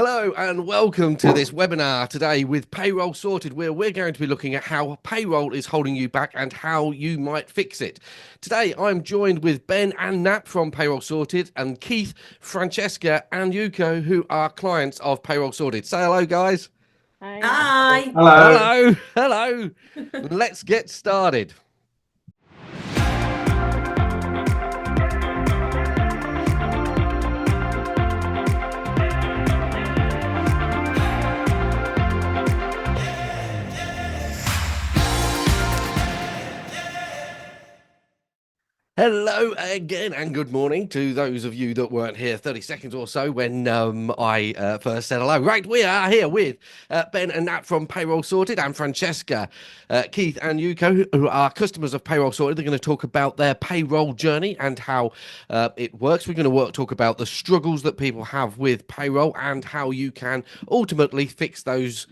Hello and welcome to this webinar today with Payroll Sorted, where we're going to be looking at how payroll is holding you back and how you might fix it. Today, I'm joined with Ben and Nat from Payroll Sorted and Keith, Francesca and Yuko, who are clients of Payroll Sorted. Say hello, guys. Hi. Hi. Hello. Hello. Hello. Let's get started. Hello again and good morning to those of you that weren't here 30 seconds or so when I first said hello. Right, we are here with Ben and Nat from Payroll Sorted and Francesca, Keith and Yuko, who are customers of Payroll Sorted. They're going to talk about their payroll journey and how it works. We're going to talk about the struggles that people have with payroll and how you can ultimately fix those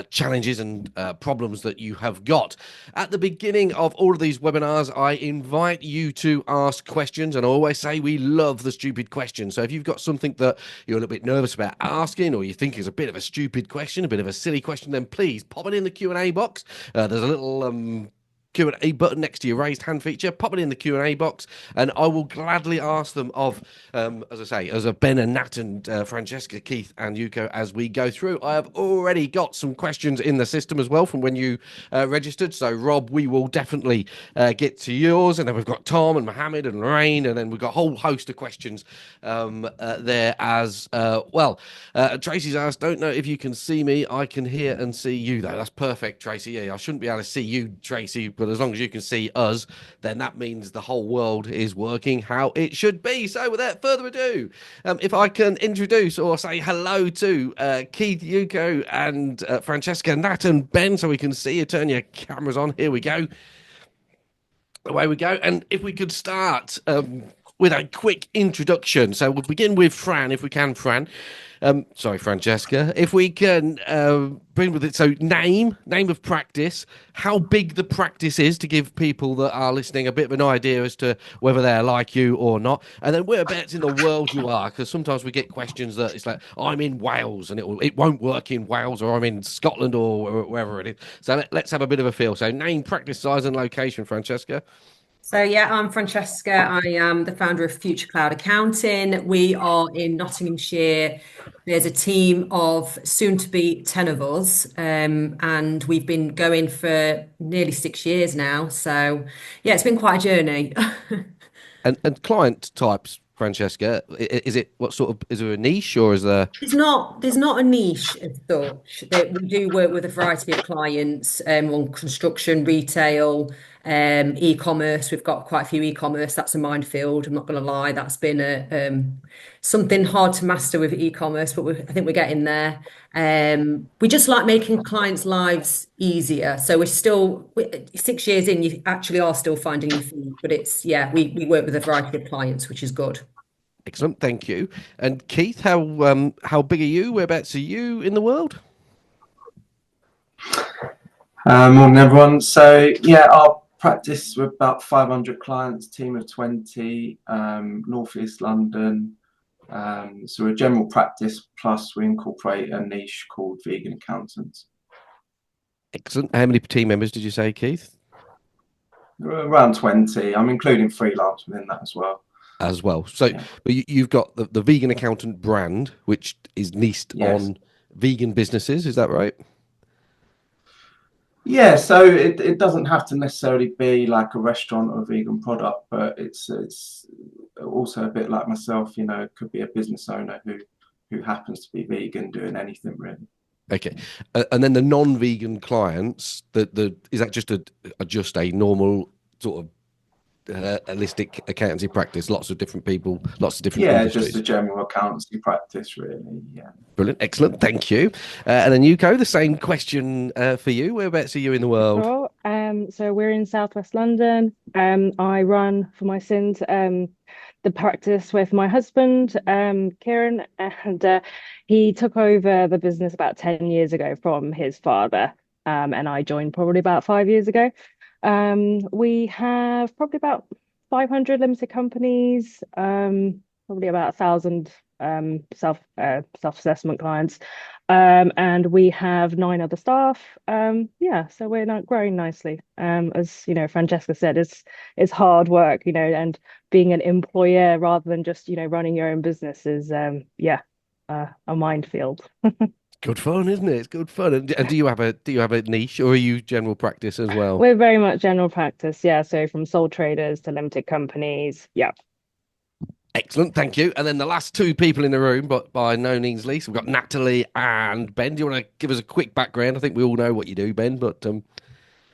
challenges and problems that you have got. At the beginning of all of these webinars, I invite you to ask questions, and I always say we love the stupid questions. So if you've got something that you're a little bit nervous about asking, or you think is a bit of a stupid question, a bit of a silly question, then please pop it in the Q&A box. There's a little Q&A button next to your raised hand feature. Pop it in the Q&A box and I will gladly ask them of, as I say, as a Ben and Nat and Francesca, Keith and Yuko as we go through. I have already got some questions in the system as well from when you registered. So Rob, we will definitely get to yours, and then we've got Tom and Mohammed and Lorraine, and then we've got a whole host of questions there as well. Tracy's asked, don't know if you can see me. I can hear and see you though. That's perfect, Tracy. Yeah, I shouldn't be able to see you, Tracy, but as long as you can see us, then that means the whole world is working how it should be. So without further ado, if I can introduce or say hello to Keith, Yuko, and Francesca, Nat, and Ben, so we can see you. Turn your cameras on. Here we go. Away we go. And if we could start with a quick introduction. So we'll begin with Fran, if we can, Fran. Sorry, Francesca. If we can bring with it. So name of practice, how big the practice is to give people that are listening a bit of an idea as to whether they're like you or not. And then whereabouts in the world you are, because sometimes we get questions that it's like, I'm in Wales and it won't work in Wales, or I'm in Scotland or wherever it is. So let's have a bit of a feel. So name, practice, size and location, Francesca. So yeah, I'm Francesca. I am the founder of Future Cloud Accounting. We are in Nottinghamshire. There's a team of soon to be 10 of us, and we've been going for nearly 6 years now. So yeah, it's been quite a journey. And client types, Francesca, is it what sort of, is there a niche or is there? There's not a niche as such. That we do work with a variety of clients on construction, retail, e-commerce. We've got quite a few e-commerce. That's a minefield. I'm not going to lie. That's been something hard to master with e-commerce, but I think we're getting there. We just like making clients' lives easier. So we're 6 years in. You actually are still finding your feet, but it's yeah. We work with a variety of clients, which is good. Excellent, thank you. And Keith, how big are you? Whereabouts are you in the world? Morning, everyone. So, yeah, our practice with about 500 clients, team of 20, North East London. So, we're a general practice, plus we incorporate a niche called vegan accountants. Excellent. How many team members did you say, Keith? Around 20. I'm including freelance within that as well. So Yeah. but you've got the vegan accountant brand, which is niched Yes. on vegan businesses. Is that right? Yeah, so it doesn't have to necessarily be like a restaurant or a vegan product, but it's also a bit like myself, it could be a business owner who happens to be vegan doing anything really. Okay. And then the non-vegan clients, is that just a normal sort of holistic accountancy practice? Lots of different people, lots of different industries. Just a general accountancy practice really. Yeah. Brilliant, excellent, thank you. And then Yuko, the same question for you. Whereabouts are you in the world? Sure. So we're in Southwest London. I run for my sins the practice with my husband, Kieran, and he took over the business about 10 years ago from his father. And I joined probably about 5 years ago. We have probably about 500 limited companies, probably about 1,000 self-assessment clients. And we have 9 other staff. Yeah, so we're not growing nicely. As you know, Francesca said, it's hard work, and being an employer rather than just, running your own business is a minefield. Good fun, isn't it? It's good fun. And do you have a niche, or are you general practice as well? We're very much general practice, yeah. So from sole traders to limited companies, yeah. Excellent, thank you. And then the last 2 people in the room, but by no means least, we've got Natalie and Ben. Do you want to give us a quick background? I think we all know what you do, Ben, but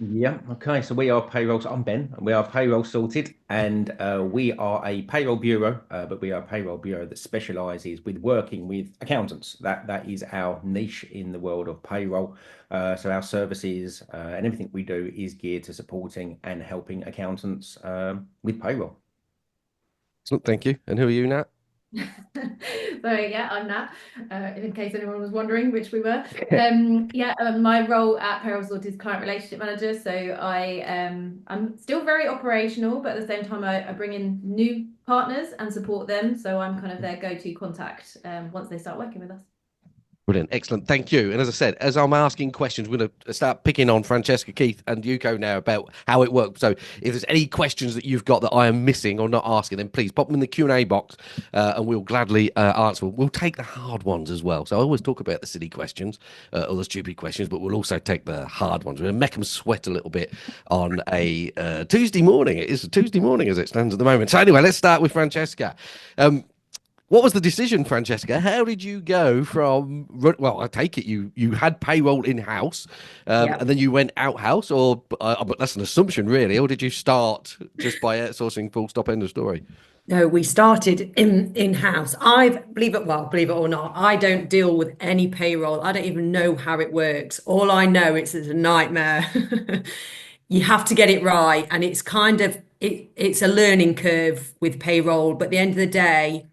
Yeah, okay. So we are Payroll. I'm Ben, and we are Payroll Sorted, and we are a payroll bureau, but we are a payroll bureau that specialises with working with accountants. That is our niche in the world of payroll. So our services and everything we do is geared to supporting and helping accountants with payroll. excellent, thank you. And who are you, Nat? So yeah, I'm Nat, in case anyone was wondering which we were. My role at Payroll Sorted is client relationship manager. So I'm still very operational, but at the same time I bring in new partners and support them. So I'm kind of their go-to contact once they start working with us. Brilliant, excellent, thank you. And as I said, as I'm asking questions, we're going to start picking on Francesca, Keith, and Yuko now about how it works. So if there's any questions that you've got that I am missing or not asking, then please pop them in the Q&A box, and we'll gladly answer them. We'll take the hard ones as well. So I always talk about the silly questions or the stupid questions, but we'll also take the hard ones. We're going to make them sweat a little bit on a Tuesday morning. It is a Tuesday morning as it stands at the moment. So anyway, let's start with Francesca. What was the decision, Francesca? How did you go from, well, I take it you had payroll in-house, and then you went out-house, or but that's an assumption, really, or did you start just by outsourcing, full stop, end of story? No, we started in-house. Believe it or not, I don't deal with any payroll. I don't even know how it works. All I know is it's a nightmare. You have to get it right, and it's kind of it's a learning curve with payroll. But at the end of the day,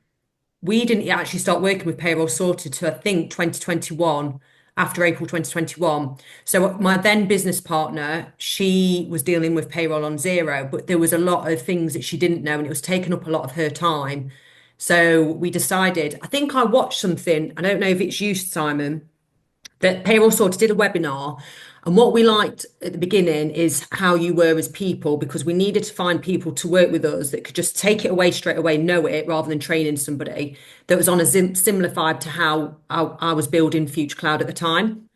we didn't actually start working with Payroll Sorted to, I think, 2021, after April 2021. So my then business partner, she was dealing with payroll on zero, but there was a lot of things that she didn't know, and it was taking up a lot of her time. So we decided, I think I watched something, I don't know if it's you, Simon, that Payroll Sorted did a webinar. And what we liked at the beginning is how you were as people, because we needed to find people to work with us that could just take it away straight away, know it, rather than training somebody that was on a similar vibe to how I was building Future Cloud at the time.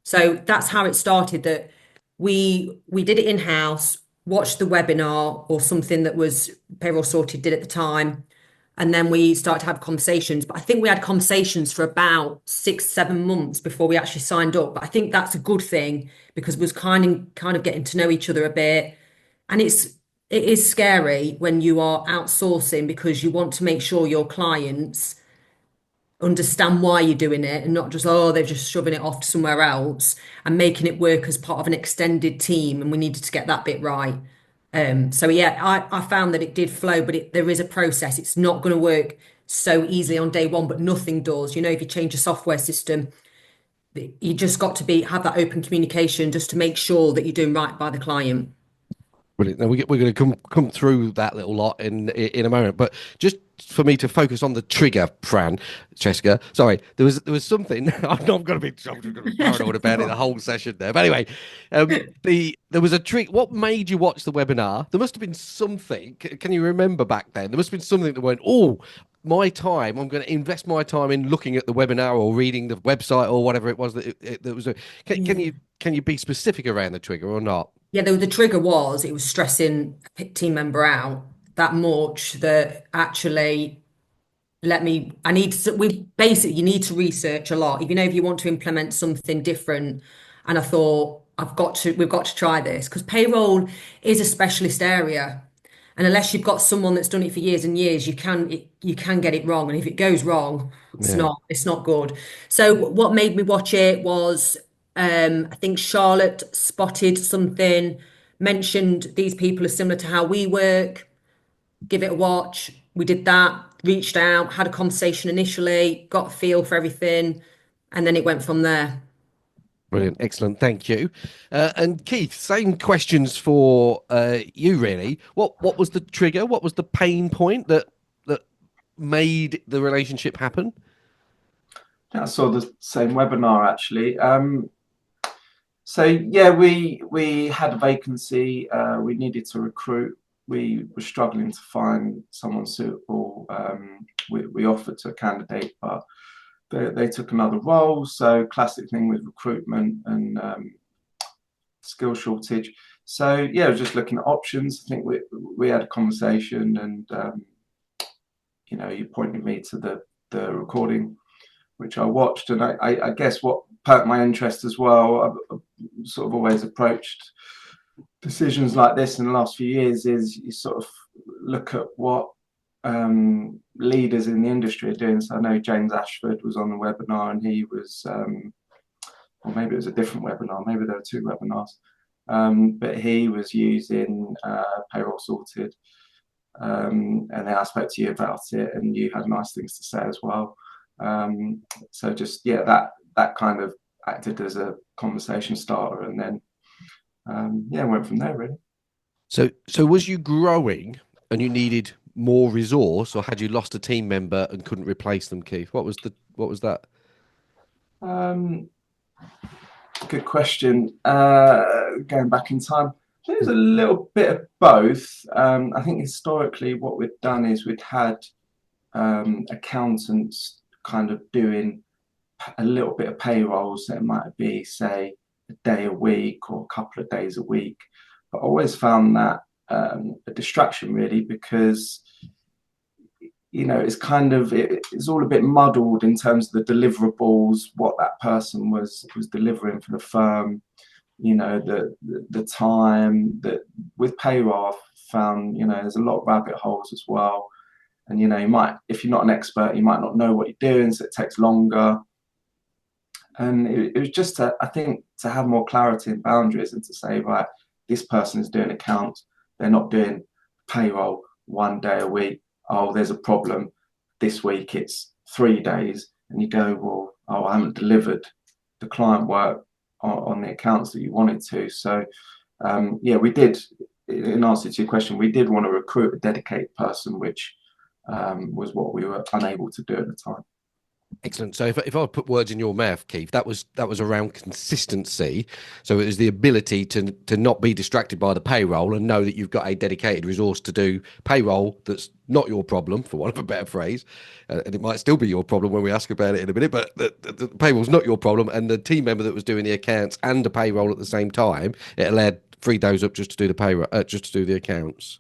So that's how it started, that we did it in-house, watched the webinar or something that was Payroll Sorted did at the time. And then we started to have conversations. But I think we had conversations for about 6-7 months before we actually signed up. But I think that's a good thing, because we was kind of getting to know each other a bit. And it is scary when you are outsourcing, because you want to make sure your clients understand why you're doing it, and not just, oh, they're just shoving it off to somewhere else, and making it work as part of an extended team. And we needed to get that bit right. So yeah, I found that it did flow, but there is a process. It's not going to work so easily on day one, but nothing does. If you change a software system, you just got to have that open communication just to make sure that you're doing right by the client. Brilliant. Now we're going to come through that little lot in a moment, but just for me to focus on the trigger, Francesca. Sorry, there was something. I'm not going to be paranoid about it the whole session there. But anyway, there was a trick. What made you watch the webinar? There must have been something. Can you remember back then? There must have been something that went, oh, my time. I'm going to invest my time in looking at the webinar or reading the website or whatever it was that was. Can you be specific around the trigger or not? Yeah, the trigger was, it was stressing a team member out that much that actually you need to research a lot. If you want to implement something different. And I thought, we've got to try this, because payroll is a specialist area. And unless you've got someone that's done it for years and years, you can get it wrong. And if it goes wrong, it's not good. So what made me watch it was, I think Charlotte spotted something, mentioned these people are similar to how we work, give it a watch. We did that, reached out, had a conversation initially, got a feel for everything, and then it went from there. Brilliant, excellent, thank you. And Keith, same questions for you really. What was the trigger? What was the pain point that made the relationship happen? I saw the same webinar actually. So yeah, we had a vacancy. We needed to recruit. We were struggling to find someone suitable. We offered to a candidate, but they took another role. So classic thing with recruitment and skill shortage. So yeah, I was just looking at options. I think we had a conversation, and you know, you pointed me to the recording, which I watched, and I guess what perked my interest as well. I've sort of always approached decisions like this in the last few years is you sort of look at what leaders in the industry are doing. So I know James Ashford was on the webinar, and he was, or maybe it was a different webinar, maybe there were two webinars, but he was using Payroll Sorted, and then I spoke to you about it, and you had nice things to say as well. So just yeah, that kind of acted as a conversation starter, and then yeah, went from there really. So was you growing and you needed more resource, or had you lost a team member and couldn't replace them, Keith? What was that? Good question. Going back in time, there's a little bit of both. I think historically what we've done is we'd had accountants kind of doing a little bit of payrolls. That might be, say, a day a week or a couple of days a week. But I always found that a distraction really, because you know, it's kind of it's all a bit muddled in terms of the deliverables, what that person was delivering for the firm, you know, the time that with payroll I've found, you know, there's a lot of rabbit holes as well. And you know, you might, if you're not an expert, you might not know what you're doing, so it takes longer. And it was just to, I think, to have more clarity and boundaries, and to say, right, this person is doing accounts, they're not doing payroll 1 day a week. Oh, there's a problem this week, it's 3 days, and you go, well, oh, I haven't delivered the client work on the accounts that you wanted to. So yeah, we did, in answer to your question, we did want to recruit a dedicated person, which was what we were unable to do at the time. Excellent. So if I put words in your mouth, Keith, that was around consistency. So it was the ability to not be distracted by the payroll and know that you've got a dedicated resource to do payroll that's not your problem, for want of a better phrase. And it might still be your problem when we ask about it in a minute, but the payroll's not your problem. And the team member that was doing the accounts and the payroll at the same time, it allowed free those up just to do the payroll, just to do the accounts.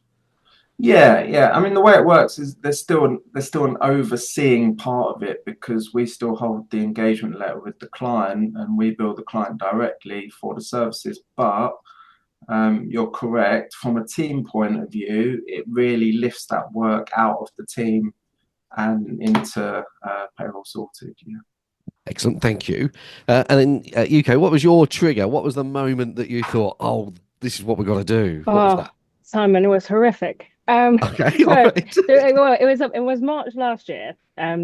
Yeah. I mean, the way it works is there's still an overseeing part of it, because we still hold the engagement letter with the client, and we bill the client directly for the services. But you're correct, from a team point of view, it really lifts that work out of the team and into Payroll Sorted. Yeah. Excellent, thank you. And then Yuko, what was your trigger? What was the moment that you thought, oh, this is what we've got to do? What was that? Simon, it was horrific. Okay, all right. It was March last year.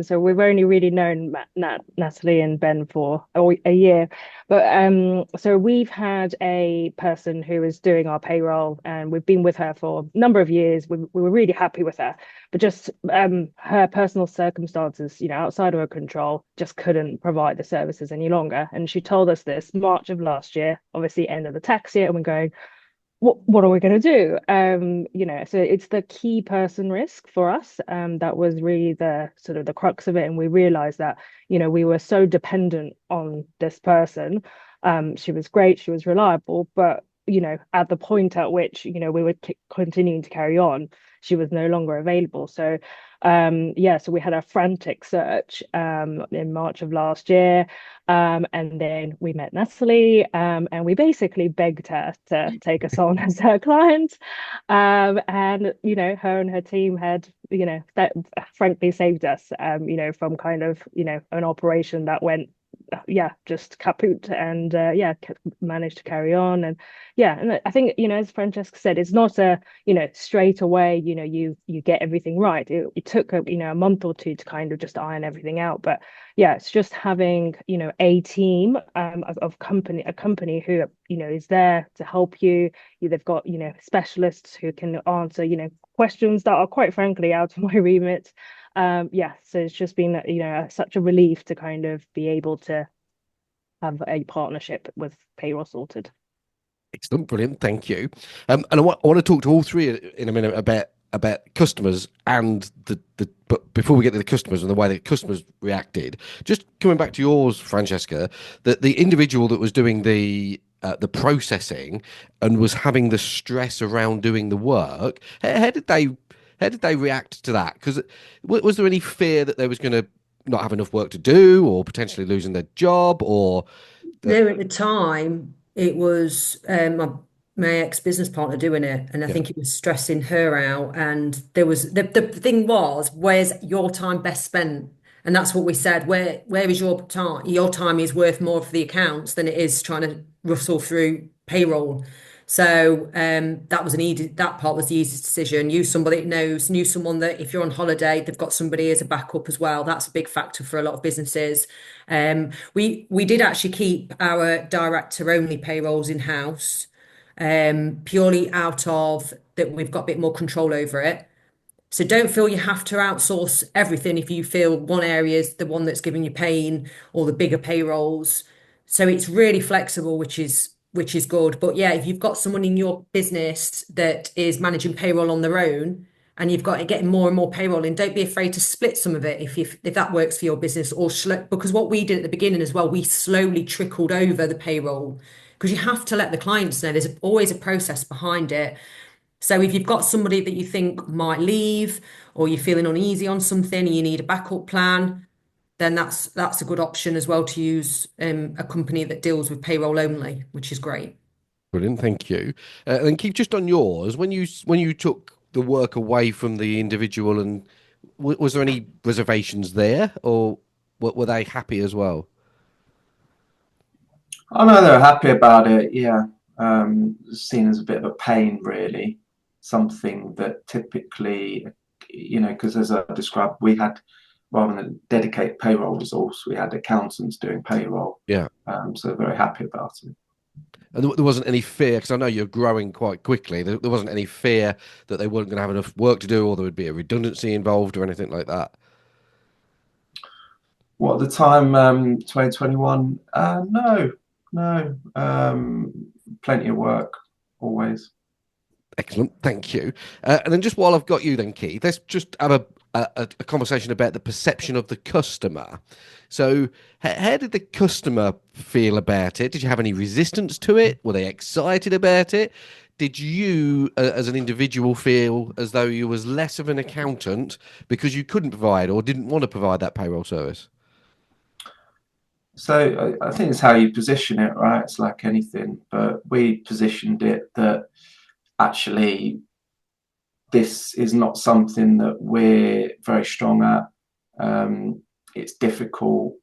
So we've only really known Natalie and Ben for a year, but so we've had a person who is doing our payroll, and we've been with her for a number of years. We were really happy with her, but just her personal circumstances, you know, outside of her control, just couldn't provide the services any longer. And she told us this March of last year, obviously end of the tax year, and we're going, what are we going to do? You know, so it's the key person risk for us. That was really the sort of the crux of it. And we realized that, you know, we were so dependent on this person. She was great, she was reliable, but, you know, at the point at which, you know, we were continuing to carry on, she was no longer available. So yeah, so we had a frantic search in March of last year, and then we met Natalie, and we basically begged her to take us on as her client, and you know, her and her team had, you know, that frankly saved us, you know, from kind of, you know, an operation that went yeah, just kaput, and yeah, managed to carry on. And yeah, and I think, you know, as Francesca said, it's not a, you know, straight away, you know, you get everything right. It took a, you know, a month or two to kind of just iron everything out. But yeah, it's just having, you know, a team of a company who, you know, is there to help you. They've got, you know, specialists who can answer, you know, questions that are quite frankly out of my remit. Yeah, so it's just been, such a relief to kind of be able to have a partnership with Payroll Sorted. Excellent, brilliant, thank you. And I want to talk to all three in a minute about customers and but before we get to the customers and the way that customers reacted, just coming back to yours, Francesca, that the individual that was doing the processing and was having the stress around doing the work, how did they react to that? Because was there any fear that they was going to not have enough work to do, or potentially losing their job, or No, at the time, it was my ex-business partner doing it, and I yeah, think it was stressing her out. And there was the thing was, where's your time best spent? And that's what we said. Where is your time? Your time is worth more for the accounts than it is trying to rustle through payroll. So that part was the easiest decision. Use somebody that knows, knew someone that if you're on holiday, they've got somebody as a backup as well. That's a big factor for a lot of businesses. We did actually keep our director only payrolls in house, purely out of that we've got a bit more control over it. So don't feel you have to outsource everything if you feel one area is the one that's giving you pain or the bigger payrolls. So it's really flexible, which is good. But yeah, if you've got someone in your business that is managing payroll on their own and you've got to get more and more payroll in, don't be afraid to split some of it if that works for your business or because what we did at the beginning as well, we slowly trickled over the payroll because you have to let the clients know there's always a process behind it. So if you've got somebody that you think might leave or you're feeling uneasy on something and you need a backup plan, then that's a good option as well to use a company that deals with payroll only, which is great. brilliant, thank you. And keep just on yours, when you took the work away from the individual, and was there any reservations there, or were they happy as well? I know they were happy about it. Yeah, seen as a bit of a pain, really. Something that typically, because as I described, we had rather than a dedicated payroll resource, we had accountants doing payroll. Yeah. So very happy about it. And there wasn't any fear, because I know you're growing quite quickly. There wasn't any fear that they weren't going to have enough work to do, or there would be a redundancy involved, or anything like that. What at the time, 2021? No, no. Plenty of work, always. Excellent, thank you. And then just while I've got you, then Keith, let's just have a conversation about the perception of the customer. So, how did the customer feel about it? Did you have any resistance to it? Were they excited about it? Did you, as an individual, feel as though you was less of an accountant because you couldn't provide or didn't want to provide that payroll service? So I think it's how you position it, right? It's like anything, but we positioned it that actually this is not something that we're very strong at. It's difficult.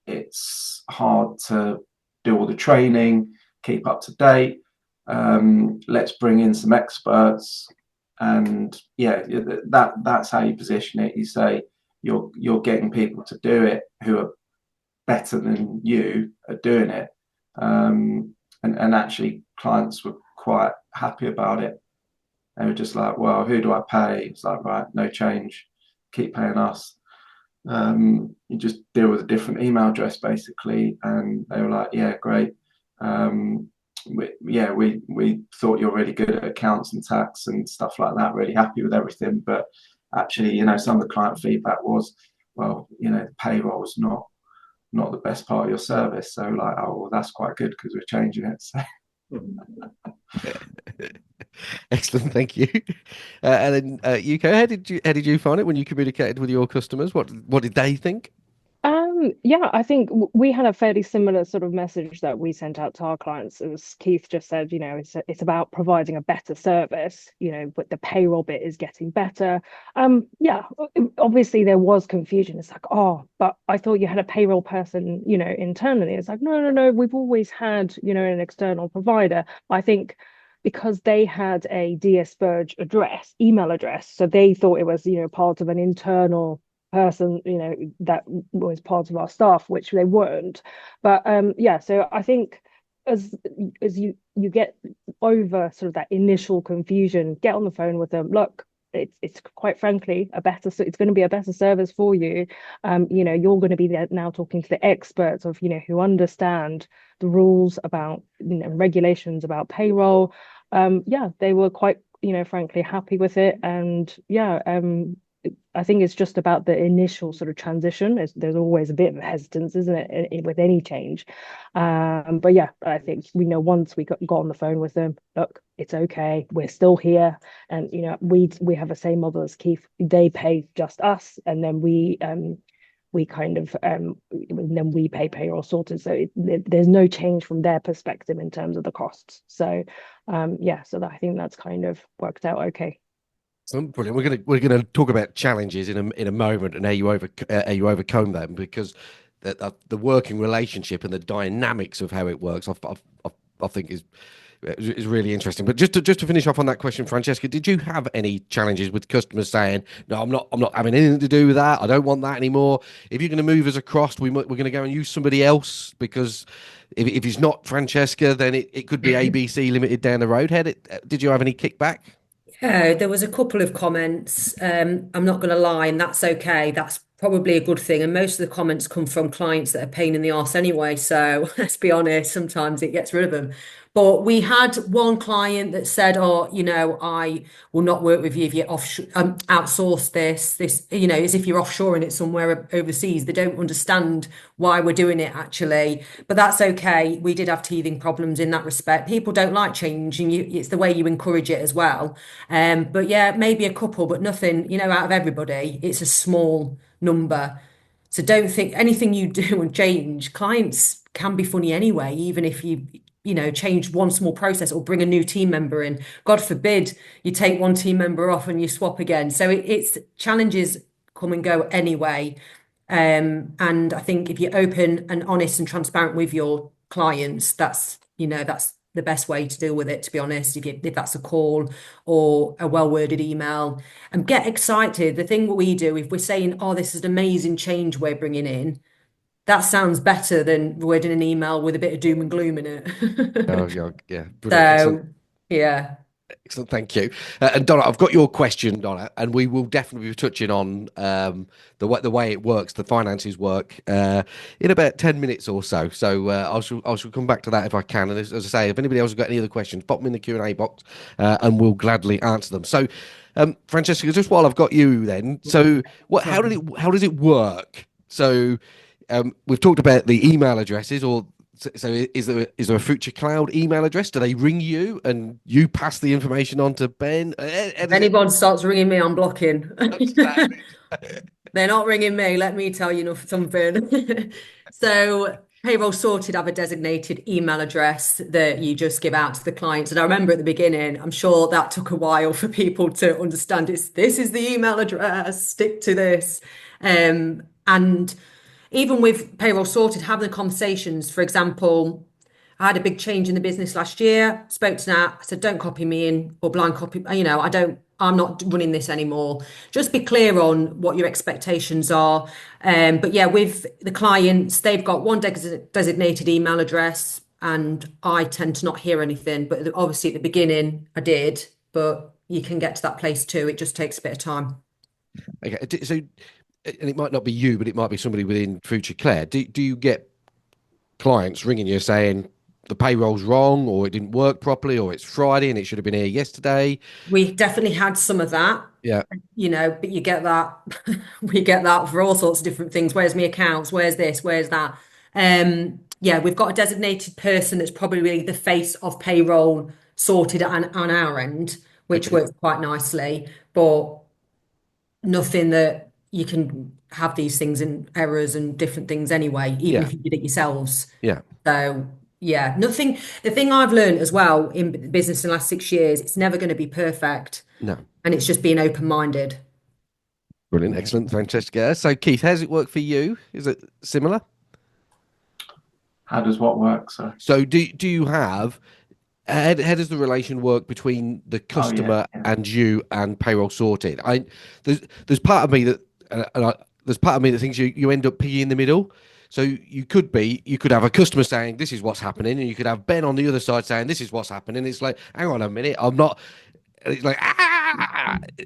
It's hard to do all the training, keep up to date. Let's bring in some experts, and yeah, that's how you position it. You say you're getting people to do it who are better than you at doing it, and actually clients were quite happy about it. They were just like, well, who do I pay? It's like, right, no change, keep paying us. You just deal with a different email address basically, and they were like, yeah, great. We thought you're really good at accounts and tax and stuff like that, really happy with everything, but actually, some of the client feedback was, well, payroll is not the best part of your service. So like, oh, well, that's quite good because we're changing it. So. Excellent, thank you. And then Yuko, how did you find it when you communicated with your customers? What did they think? Yeah, I think we had a fairly similar sort of message that we sent out to our clients. As Keith just said, it's about providing a better service, but the payroll bit is getting better. Yeah, obviously there was confusion. It's like, oh, but I thought you had a payroll person, internally. It's like, no, we've always had, an external provider. I think because they had a DS Burge email address, so they thought it was, part of an internal person, that was part of our staff, which they weren't. But yeah, so I think as you get over sort of that initial confusion, get on the phone with them. Look, it's quite frankly a better, so it's going to be a better service for you. You're going to be there now talking to the experts of, who understand the rules about, regulations about payroll. Yeah, they were quite, frankly happy with it. And yeah, I think it's just about the initial sort of transition. There's always a bit of hesitance, isn't it, with any change? But yeah, I think once we got on the phone with them, look, it's okay, we're still here, and we have the same model as Keith. They pay just us, and then we kind of then we pay Payroll Sorted. So there's no change from their perspective in terms of the costs. So yeah, so I think that's kind of worked out okay. Brilliant. We're gonna talk about challenges in a moment and how you overcome them, because the working relationship and the dynamics of how it works, I think is really interesting. But just to finish off on that question, Francesca, did you have any challenges with customers saying, no, I'm not having anything to do with that, I don't want that anymore, if you're going to move us across, we're going to go and use somebody else, because if it's not Francesca, then it could be ABC Limited down the road? Did you have any kickback? Yeah, there was a couple of comments. I'm not going to lie, and that's okay. That's probably a good thing. And most of the comments come from clients that are a pain in the arse anyway. So let's be honest, sometimes it gets rid of them. But we had one client that said, "Oh, I will not work with you if you outsource this. As if you're offshoring it somewhere overseas. They don't understand why we're doing it actually, but that's okay. We did have teething problems in that respect. People don't like change, and it's the way you encourage it as well. But yeah, maybe a couple, but nothing. Out of everybody, it's a small number. So don't think anything you do and change. Clients can be funny anyway, even if you change one small process or bring a new team member in. God forbid you take one team member off and you swap again. So it's challenges come and go anyway. And I think if you're open and honest and transparent with your clients, that's the best way to deal with it, to be honest, if that's a call or a well-worded email. And get excited. The thing we do, if we're saying, oh, this is an amazing change we're bringing in, that sounds better than wording an email with a bit of doom and gloom in it. Oh, yeah, brilliant. So, Excellent. yeah. Excellent, thank you. And Donna, I've got your question, Donna, and we will definitely be touching on the way it works, the finances work, in about 10 minutes or so. So I shall come back to that if I can. And as I say, if anybody else has got any other questions, pop them in the Q&A box, and we'll gladly answer them. So, Francesca, just while I've got you, then, so how does it work? So we've talked about the email addresses, or so is there a Future Cloud email address? Do they ring you and you pass the information on to Ben? If anyone starts ringing me, I'm blocking. They're not ringing me, let me tell you something. So Payroll Sorted have a designated email address that you just give out to the clients. And I remember at the beginning, I'm sure that took a while for people to understand this is the email address, stick to this. And even with Payroll Sorted, having the conversations, for example, I had a big change in the business last year, spoke to Nat, I said, don't copy me in or blind copy, I'm not running this anymore. Just be clear on what your expectations are. But yeah, with the clients, they've got one designated email address, and I tend to not hear anything. But obviously at the beginning I did, but you can get to that place too. It just takes a bit of time. Okay, so, and it might not be you, but it might be somebody within Future Claire. Do you get clients ringing you saying the payroll's wrong, or it didn't work properly, or it's Friday and it should have been here yesterday? We definitely had some of that. Yeah. But you get that. We get that for all sorts of different things. Where's my accounts? Where's this? Where's that? Yeah, we've got a designated person that's probably really the face of Payroll Sorted on our end, which works quite nicely, but nothing that you can have these things and errors and different things anyway, even if you did it yourselves. Yeah. So yeah, nothing. The thing I've learned as well in business in the last 6 years, it's never going to be perfect. No. And it's just being open-minded. Brilliant. Excellent. Francesca. So Keith, how does it work for you? Is it similar? How does what work? So do you have, how does the relation work between the customer and you and Payroll Sorted? There's part of me that there's part of me that thinks you end up piggy in the middle. So you could have a customer saying this is what's happening, and you could have Ben on the other side saying this is what's happening. It's like, hang on a minute, I'm not. It's like,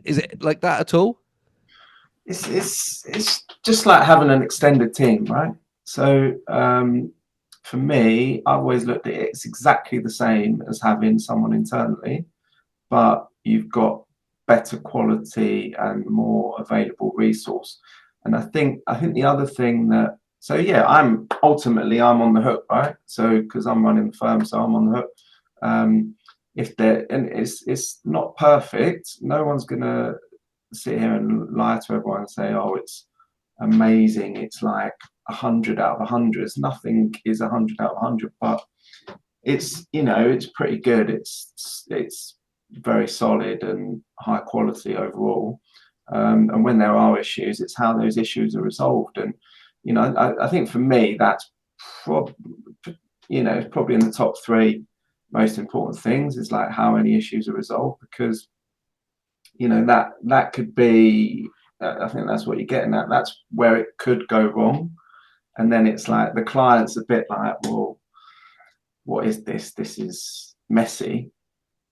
Is it like that at all? It's just like having an extended team, right? So for me, I always looked at it, it's exactly the same as having someone internally, but you've got better quality and more available resource. And I think the other thing that, so yeah, I'm on the hook, right? So because I'm running the firm, so I'm on the hook. If there, and it's not perfect. No one's gonna sit here and lie to everyone and say, oh, it's amazing. It's like 100 out of 100. Nothing is 100 out of 100, but it's, it's pretty good. It's very solid and high quality overall. And when there are issues, it's how those issues are resolved. And I think for me, that's probably in the top three most important things is like how any issues are resolved, because that could be, I think that's what you're getting at. That's where it could go wrong. And then it's like the client's a bit like, well, what is this? This is messy.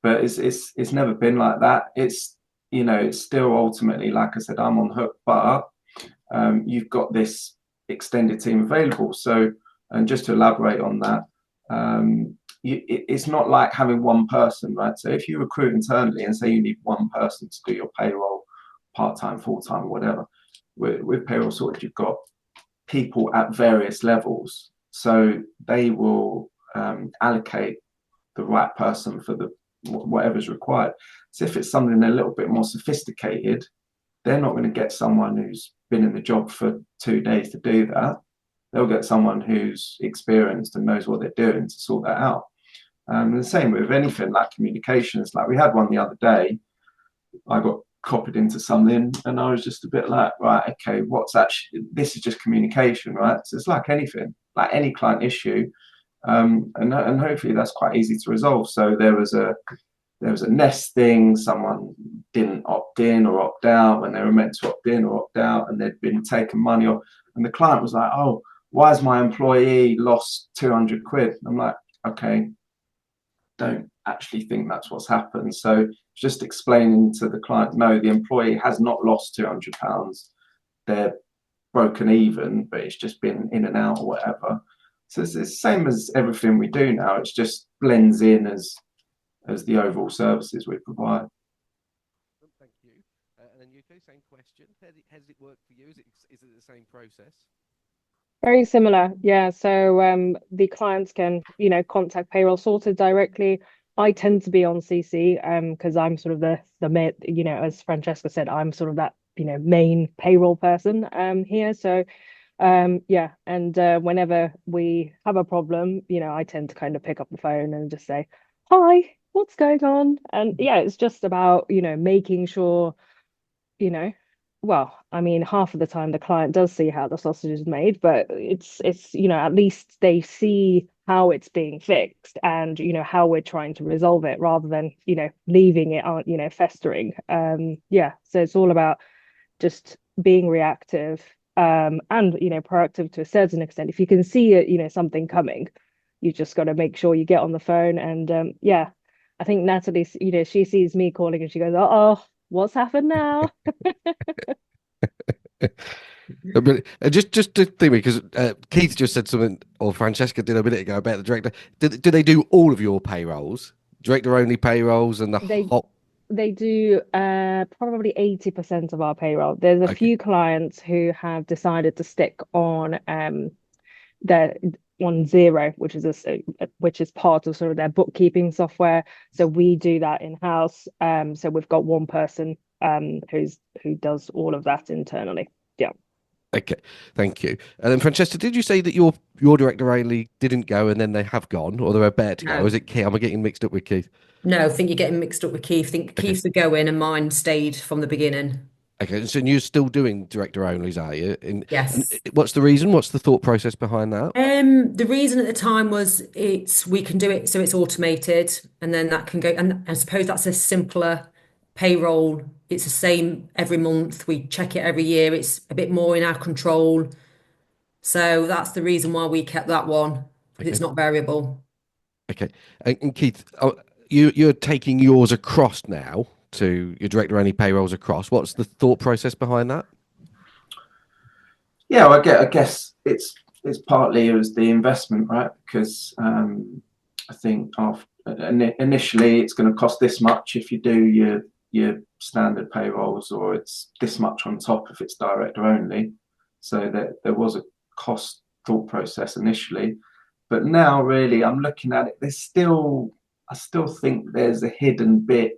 But it's never been like that. It's still ultimately, like I said, I'm on the hook, but you've got this extended team available. So, and just to elaborate on that, it's not like having one person, right? So if you recruit internally and say you need one person to do your payroll, part-time, full-time, whatever, with Payroll Sorted, you've got people at various levels. So they will allocate the right person for whatever's required. So if it's something a little bit more sophisticated, they're not going to get someone who's been in the job for 2 days to do that. They'll get someone who's experienced and knows what they're doing to sort that out. And the same with anything like communications. Like we had one the other day, I got copied into something and I was just a bit like, right, okay, this is just communication, right? So it's like anything, like any client issue. And hopefully that's quite easy to resolve. So there was a nest thing, someone didn't opt in or opt out when they were meant to opt in or opt out, and they'd been taking money off, and the client was like, oh, why has my employee lost 200 quid? I'm like, okay, don't actually think that's what's happened. So just explaining to the client, no, the employee has not lost £200. They're broken even, but it's just been in and out or whatever. So it's the same as everything we do now. It just blends in as the overall services we provide. Thank you. And then Yuko, same question. How does it work for you? Is it the same process? Very similar, yeah. So the clients can, contact Payroll Sorted directly. I tend to be on CC because I'm sort of the main, as Francesca said, I'm sort of that, main payroll person here. So yeah, and whenever we have a problem, I tend to kind of pick up the phone and just say, hi, what's going on? And yeah, it's just about, making sure, well, I mean, half of the time the client does see how the sausage is made, but it's at least they see how it's being fixed and how we're trying to resolve it rather than leaving it on festering. Yeah, so it's all about just being reactive and proactive to a certain extent. If you can see it, something coming, you just got to make sure you get on the phone. And yeah, I think Natalie, she sees me calling and she goes, oh, what's happened now? But just to think, because Keith just said something, or Francesca did a minute ago about the director. Do they do all of your payrolls, director only payrolls, and They do probably 80% of our payroll. There's a few clients who have decided to stick on their on Zero, which is part of sort of their bookkeeping software. So we do that in-house. So we've got one person who does all of that internally. Yeah. Okay, thank you. And then Francesca, did you say that your director only didn't go and then they have gone, or they're about to go? No. Or is it Keith? Am I getting mixed up with Keith? No, I think you're getting mixed up with Keith. I think Keith's the go-in and mine stayed from the beginning. Okay, so you're still doing director onlys, are you? Yes. And what's the reason? What's the thought process behind that? The reason at the time was we can do it so it's automated, and then that can go, and I suppose that's a simpler payroll. It's the same every month. We check it every year. It's a bit more in our control. So that's the reason why we kept that one, because it's not variable. Okay, and Keith, you're taking yours across now to your director only payrolls across. What's the thought process behind that? Yeah, well, I guess it's partly it was the investment, right? Because I think initially it's going to cost this much if you do your standard payrolls, or it's this much on top if it's director only. So that there was a cost thought process initially, but now really I'm looking at it. I still think there's a hidden bit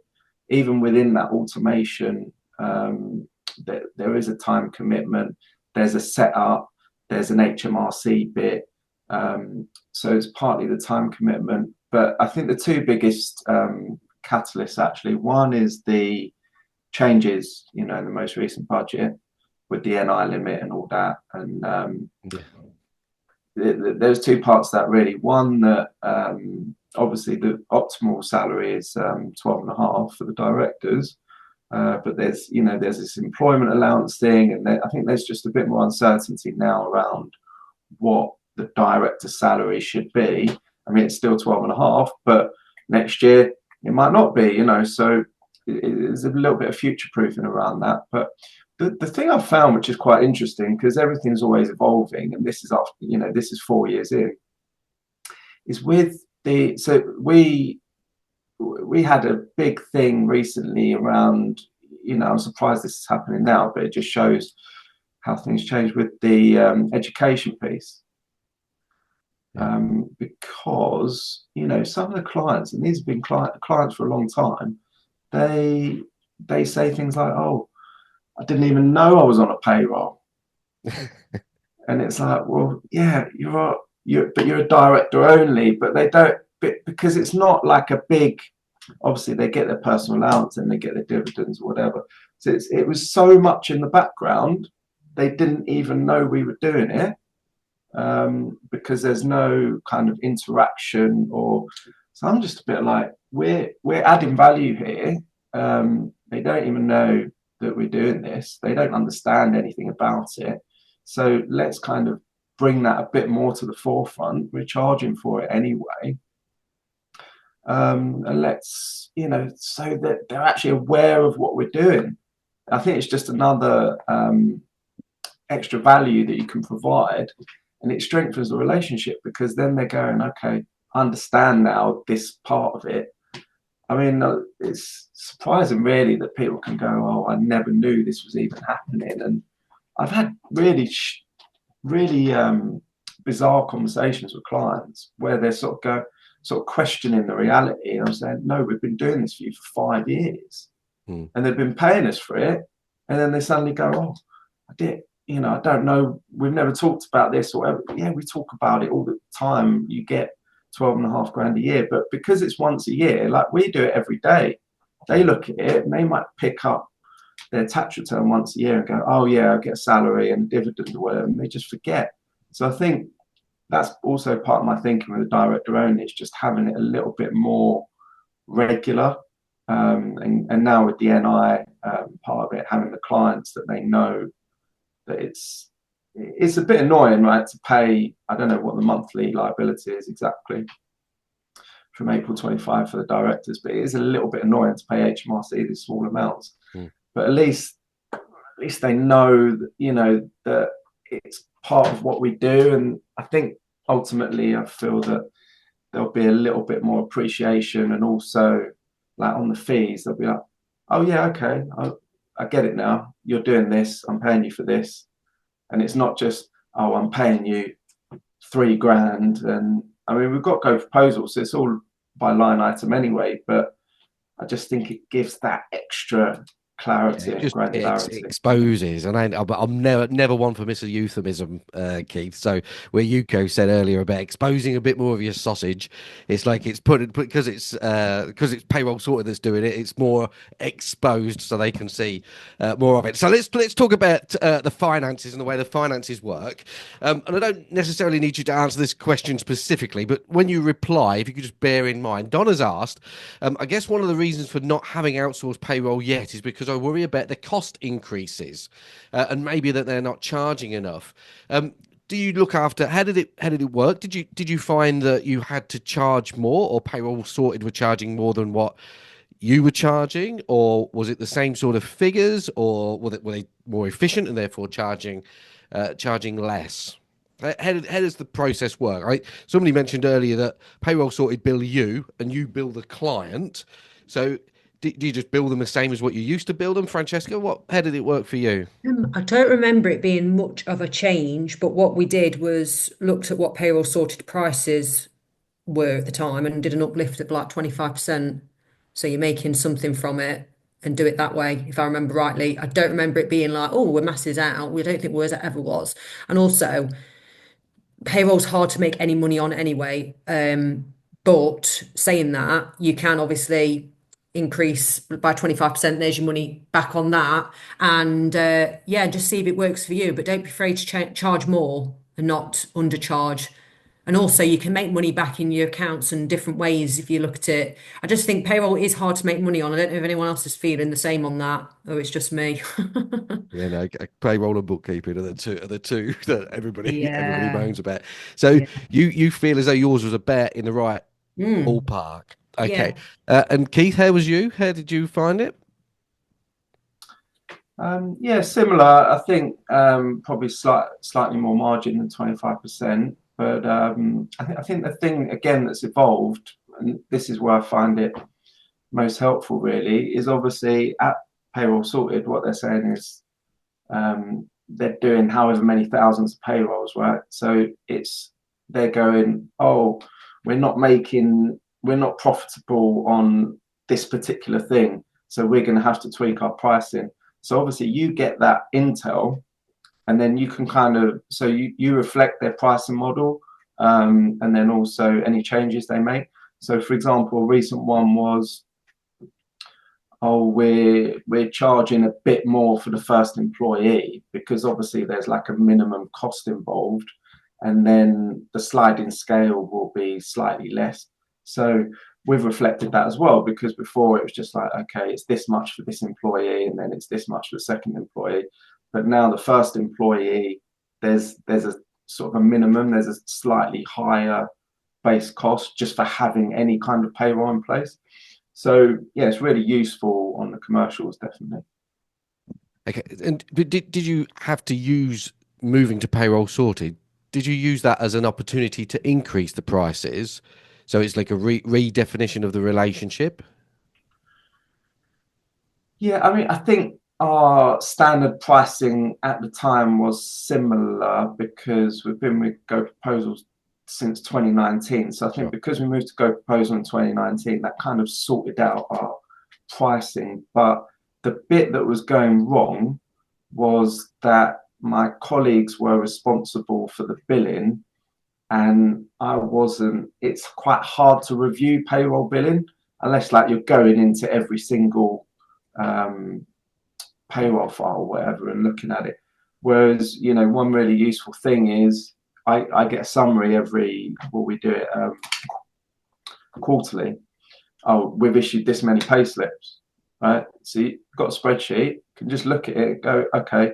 even within that automation. That there is a time commitment. There's a setup. There's an HMRC bit. So it's partly the time commitment. But I think the two biggest catalysts actually. One is the changes, in the most recent budget, with the NI limit and all that. And there's two parts to that really. One, that obviously the optimal salary is 12.5 for the directors, but there's this employment allowance thing, and I think there's just a bit more uncertainty now around what the director salary should be. I mean, it's still 12.5, but next year it might not be, so there's a little bit of future proofing around that. But the thing I've found, which is quite interesting, because everything's always evolving, and this is after, this is 4 years in, is we had a big thing recently around, I'm surprised this is happening now, but it just shows how things change with the education piece. Because, some of the clients, and these have been clients for a long time, they say things like, oh, I didn't even know I was on a payroll. And it's like, well, yeah, but you're a director only, but they don't, because it's not like a big, obviously they get their personal allowance and they get their dividends or whatever. So it was so much in the background, they didn't even know we were doing it, because there's no kind of interaction. So I'm just a bit like, we're adding value here. They don't even know that we're doing this. They don't understand anything about it. So let's kind of bring that a bit more to the forefront. We're charging for it anyway. And let's, so that they're actually aware of what we're doing. I think it's just another extra value that you can provide, and it strengthens the relationship, because then they're going, okay, I understand now this part of it. I mean, it's surprising really that people can go, oh, I never knew this was even happening. And I've had really bizarre conversations with clients where they're sort of questioning the reality. And I'm saying, no, we've been doing this for you for 5 years, and they've been paying us for it. And then they suddenly go, oh, I did, I don't know, we've never talked about this or whatever. Yeah, we talk about it all the time. You get 12.5 grand a year, but because it's once a year, like we do it every day, they look at it and they might pick up their tax return once a year and go, oh yeah, I get a salary and dividend or whatever, and they just forget. So I think that's also part of my thinking with the director only, is just having it a little bit more regular. And now with the NI part of it, having the clients that they know that it's a bit annoying, right, to pay, I don't know what the monthly liability is exactly from April 25 for the directors, but it is a little bit annoying to pay HMRC these small amounts. But at least they know that, that it's part of what we do. And I think ultimately I feel that there'll be a little bit more appreciation, and also like on the fees, they'll be like, oh yeah, okay, I get it now. You're doing this, I'm paying you for this. And it's not just, oh, I'm paying you 3 grand. And I mean, we've got Go proposals, so it's all by line item anyway, but I just think it gives that extra clarity and granularity. It exposes, and I'm never one for Mr. Euphemism, Keith. So where Yuko said earlier about exposing a bit more of your sausage, it's like it's because it's Payroll Sorted that's doing it. It's more exposed so they can see more of it. So let's talk about the finances and the way the finances work. And I don't necessarily need you to answer this question specifically, but when you reply, if you could just bear in mind, Donna's asked, I guess one of the reasons for not having outsourced payroll yet is because I worry about the cost increases, and maybe that they're not charging enough. Do you look after, how did it work? Did you find that you had to charge more, or Payroll Sorted were charging more than what you were charging, or was it the same sort of figures, or were they more efficient and therefore charging less? How does the process work? Somebody mentioned earlier that Payroll Sorted bill you and you bill the client. So do you just bill them the same as what you used to bill them, Francesca? How did it work for you? I don't remember it being much of a change, but what we did was looked at what payroll sorted prices were at the time and did an uplift of like 25%. So you're making something from it and do it that way, if I remember rightly. I don't remember it being like, oh, we're masses out. We don't think it ever was. And also, payroll's hard to make any money on anyway. But saying that, you can obviously increase by 25%. There's your money back on that. And yeah, just see if it works for you. But don't be afraid to charge more and not undercharge. And also, you can make money back in your accounts in different ways if you look at it. I just think payroll is hard to make money on. I don't know if anyone else is feeling the same on that, or it's just me. Yeah, no, payroll and bookkeeping are the two that everybody Yeah. moans about. So Yeah. you feel as though yours was a bet in the right ballpark. Okay. Yeah. And Keith, how was you? How did you find it? Yeah, similar. I think probably slightly more margin than 25%. But I think the thing again that's evolved, and this is where I find it most helpful really, is obviously at Payroll Sorted, what they're saying is they're doing however many thousands of payrolls, right? So they're going, oh, we're not profitable on this particular thing, so we're going to have to tweak our pricing. So obviously you get that intel, and then you can so you reflect their pricing model, and then also any changes they make. So for example, a recent one was, oh, we're charging a bit more for the first employee because obviously there's like a minimum cost involved, and then the sliding scale will be slightly less. So we've reflected that as well, because before it was just like, okay, it's this much for this employee and then it's this much for the second employee. But now the first employee, there's a sort of a minimum, there's a slightly higher base cost just for having any kind of payroll in place. So yeah, it's really useful on the commercials, definitely. Okay. And did you have to use moving to Payroll Sorted? Did you use that as an opportunity to increase the prices? So it's like a redefinition of the relationship? Yeah, I mean, I think our standard pricing at the time was similar because we've been with Go Proposals since 2019. So I think because we moved to Go Proposal in 2019, that kind of sorted out our pricing. But the bit that was going wrong was that my colleagues were responsible for the billing, and I wasn't. It's quite hard to review payroll billing unless like you're going into every single payroll file or whatever and looking at it. Whereas, one really useful thing is I get a summary we do it quarterly. Oh, we've issued this many pay slips, right? So you've got a spreadsheet, you can just look at it and go, okay,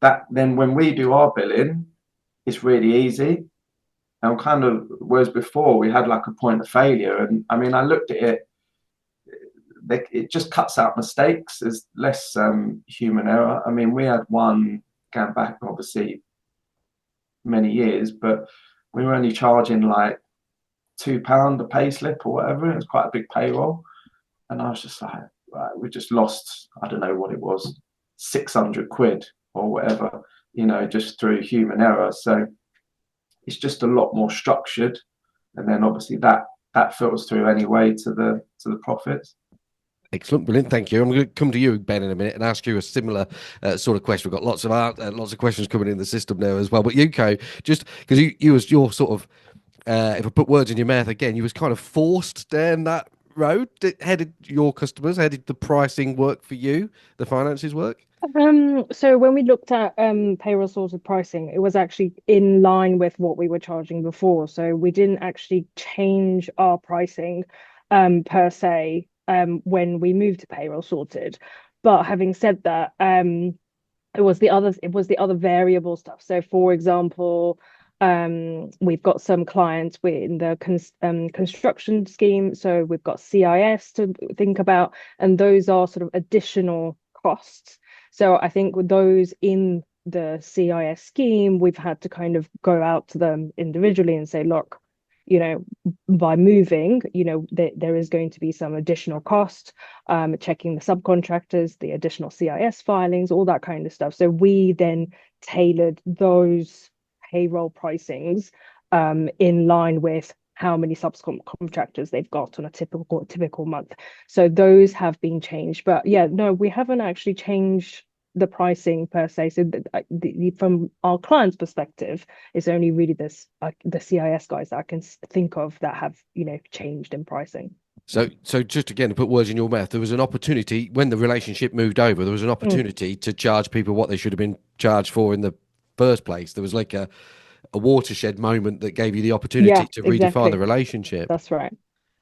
that then when we do our billing, it's really easy. And whereas before we had like a point of failure. And I mean, I looked at it, it just cuts out mistakes. There's less human error. I mean, we had one going back obviously many years, but we were only charging like £2 a pay slip or whatever. It was quite a big payroll. And I was just like, right, we just lost, I don't know what it was, 600 quid or whatever, just through human error. So it's just a lot more structured. And then obviously that filters through anyway to the profits. Excellent, brilliant, thank you. I'm going to come to you, Ben, in a minute and ask you a similar sort of question. We've got lots of questions coming in the system now as well. But Yuko, just because you was your sort of, if I put words in your mouth again, you was kind of forced down that road. How did your customers, how did the pricing work for you, the finances work? So when we looked at payroll sorted pricing, it was actually in line with what we were charging before. So we didn't actually change our pricing per se when we moved to payroll sorted. But having said that, it was the other variable stuff. So for example, We've got some clients in the construction scheme, so we've got CIS to think about, and those are sort of additional costs. So I think with those in the CIS scheme, we've had to kind of go out to them individually and say, look, by moving, there is going to be some additional cost, checking the subcontractors, the additional CIS filings, all that kind of stuff. So we then tailored those payroll pricings in line with how many subcontractors they've got on a typical month. So those have been changed. But yeah, no, we haven't actually changed the pricing per se. So from our client's perspective, it's only really the CIS guys that I can think of that have changed in pricing. So just again to put words in your mouth, there was an opportunity when the relationship moved over. There was an opportunity to charge people what they should have been charged for in the first place. There was like a watershed moment that gave you the opportunity to redefine the relationship. That's right.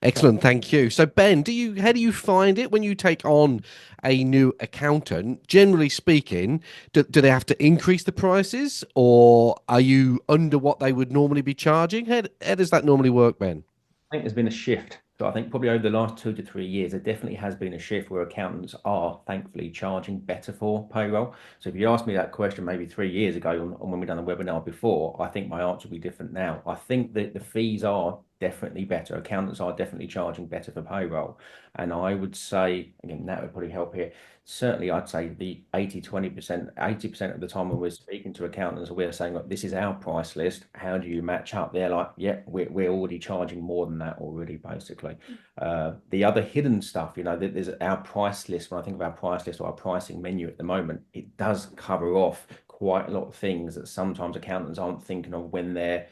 Excellent, thank you. So Ben, how do you find it when you take on a new accountant? Generally speaking, do they have to increase the prices, or are you under what they would normally be charging? How does that normally work, Ben? I think there's been a shift. So I think probably over the last 2 to 3 years, there definitely has been a shift where accountants are thankfully charging better for payroll. So if you asked me that question maybe 3 years ago on when we done a webinar before, I think my answer would be different now. I think that the fees are definitely better. Accountants are definitely charging better for payroll. And I would say, again, that would probably help here. Certainly, I'd say the 80% of the time when we're speaking to accountants, we're saying, look, this is our price list. How do you match up? They're like, yeah, we're already charging more than that already, basically. The other hidden stuff, there's our price list. When I think of our price list or our pricing menu at the moment, it does cover off quite a lot of things that sometimes accountants aren't thinking of when they're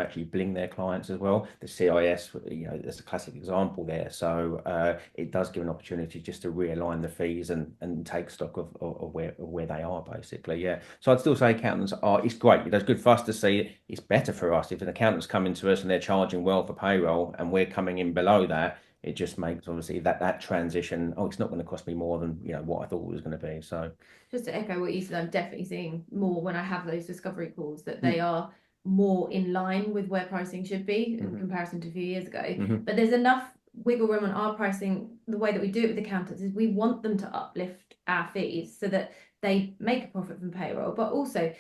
actually billing their clients as well. The CIS, there's a classic example there. So it does give an opportunity just to realign the fees and take stock of where they are, basically. Yeah. So I'd still say accountants it's great. It's good for us to see. It's better for us if an accountant's coming to us and they're charging well for payroll and we're coming in below that. It just makes obviously that transition. Oh, it's not going to cost me more than what I thought it was going to be. So just to echo what you said, I'm definitely seeing more when I have those discovery calls that they are more in line with where pricing should be in comparison to a few years ago. But there's enough wiggle room on our pricing. The way that we do it with accountants is we want them to uplift our fees so that they make a profit from payroll, but also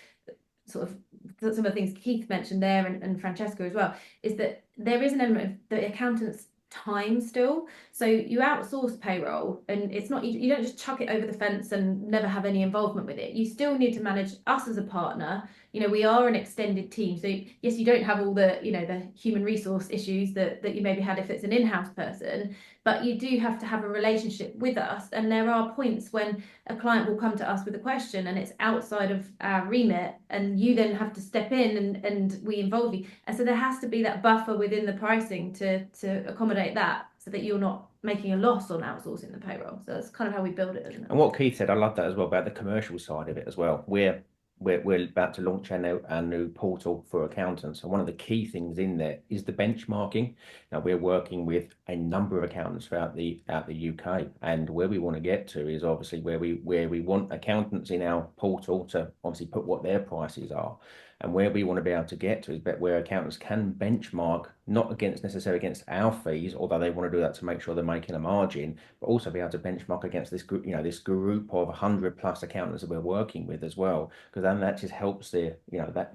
sort of some of the things Keith mentioned there and Francesca as well, is that there is an element of the accountants' time still. So you outsource payroll and it's not, you don't just chuck it over the fence and never have any involvement with it. You still need to manage us as a partner. We are an extended team. So yes, you don't have all the, the human resource issues that you maybe had if it's an in-house person, but you do have to have a relationship with us. And there are points when a client will come to us with a question and it's outside of our remit and you then have to step in and we involve you. And so there has to be that buffer within the pricing to accommodate that so that you're not making a loss on outsourcing the payroll. So that's kind of how we build it, isn't it? And what Keith said, I love that as well about the commercial side of it as well. We're about to launch our new portal for accountants. And one of the key things in there is the benchmarking. Now we're working with a number of accountants throughout the UK, and where we want to get to is obviously where we want accountants in our portal to obviously put what their prices are. And where we want to be able to get to is where accountants can benchmark, not necessarily against our fees, although they want to do that to make sure they're making a margin, but also be able to benchmark against this group, this group of 100+ accountants that we're working with as well, because then that just helps the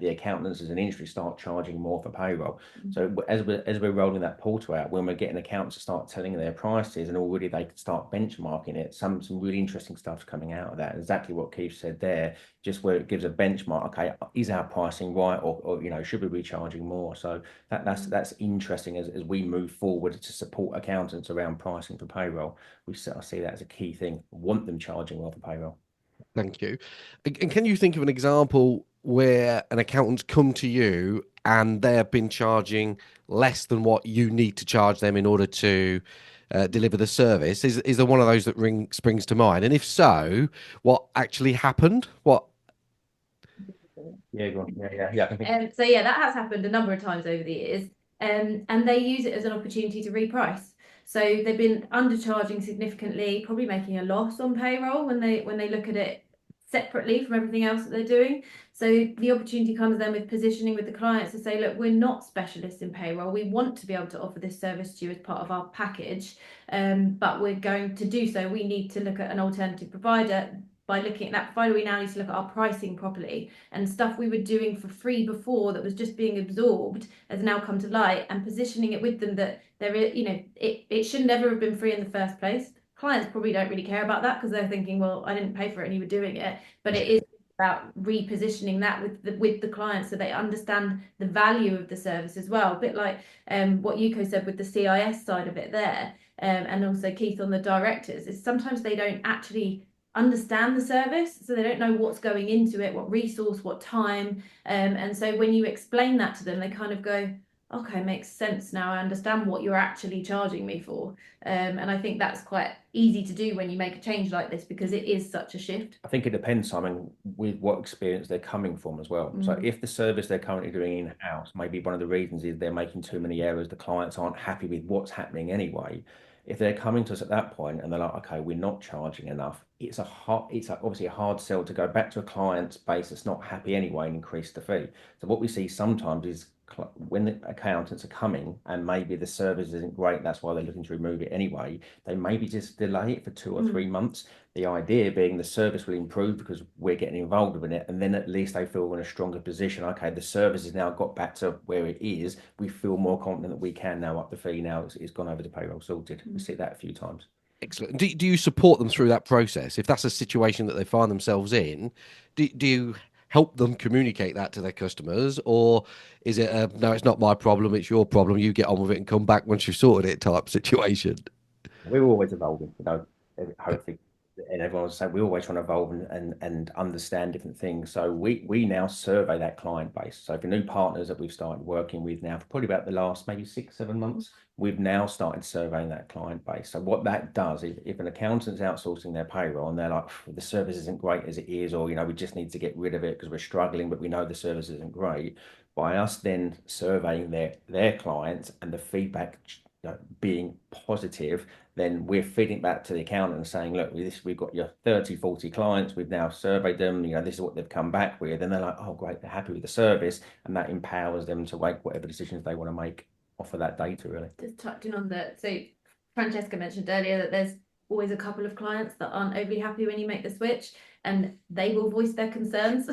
accountants as an industry start charging more for payroll. So as we're rolling that portal out, when we're getting accountants to start telling their prices, and already they can start benchmarking it, some really interesting stuff's coming out of that. Exactly what Keith said there, just where it gives a benchmark. Okay, is our pricing right, or should we be charging more? So that's interesting as we move forward to support accountants around pricing for payroll. I see that as a key thing. Want them charging well for payroll. Thank you. And can you think of an example where an accountant's come to you and they have been charging less than what you need to charge them in order to deliver the service? Is there one of those that springs to mind? And if so, what actually happened? Yeah, go on. Yeah. So yeah, that has happened a number of times over the years, and they use it as an opportunity to reprice. So they've been undercharging significantly, probably making a loss on payroll when they look at it separately from everything else that they're doing. So the opportunity comes then with positioning with the clients to say, look, we're not specialists in payroll. We want to be able to offer this service to you as part of our package, but we're going to do so. We need to look at an alternative provider. By looking at that provider, we now need to look at our pricing properly, and stuff we were doing for free before that was just being absorbed has now come to light, and positioning it with them that there is, it should never have been free in the first place. Clients probably don't really care about that because they're thinking, well, I didn't pay for it and you were doing it. But it is about repositioning that with the clients so they understand the value of the service as well. A bit like what Yuko said with the CIS side of it there, and also Keith on the directors, is sometimes they don't actually understand the service, so they don't know what's going into it, what resource, what time, and so when you explain that to them, they kind of go, okay, makes sense now. I understand what you're actually charging me for. And I think that's quite easy to do when you make a change like this because it is such a shift. I think it depends, Simon, with what experience they're coming from as well. So if the service they're currently doing in-house, maybe one of the reasons is they're making too many errors, the clients aren't happy with what's happening anyway. If they're coming to us at that point and they're like, okay, we're not charging enough, it's obviously a hard sell to go back to a client's base that's not happy anyway and increase the fee. So what we see sometimes is when the accountants are coming and maybe the service isn't great, that's why they're looking to remove it anyway, they maybe just delay it for 2 or 3 months. The idea being the service will improve because we're getting involved in it, and then at least they feel in a stronger position. Okay, the service has now got back to where it is. We feel more confident that we can now up the fee. Now it's gone over to Payroll Sorted. We see that a few times. Excellent. Do you support them through that process? If that's a situation that they find themselves in, do you help them communicate that to their customers, or is it no, it's not my problem, it's your problem, you get on with it and come back once you've sorted it type situation? We're always evolving, hopefully, and everyone will say we always want to evolve and understand different things. So we now survey that client base. So for new partners that we've started working with now for probably about the last maybe 6-7 months, we've now started surveying that client base. So what that does, if an accountant's outsourcing their payroll and they're like, the service isn't great as it is, or we just need to get rid of it because we're struggling, but we know the service isn't great, by us then surveying their clients and the feedback being positive, then we're feeding back to the accountant and saying, look, we've got your 30-40 clients, we've now surveyed them, this is what they've come back with, and they're like, oh great, they're happy with the service, and that empowers them to make whatever decisions they want to make off of that data, really. Just touching on that, so Francesca mentioned earlier that there's always a couple of clients that aren't overly happy when you make the switch, and they will voice their concerns.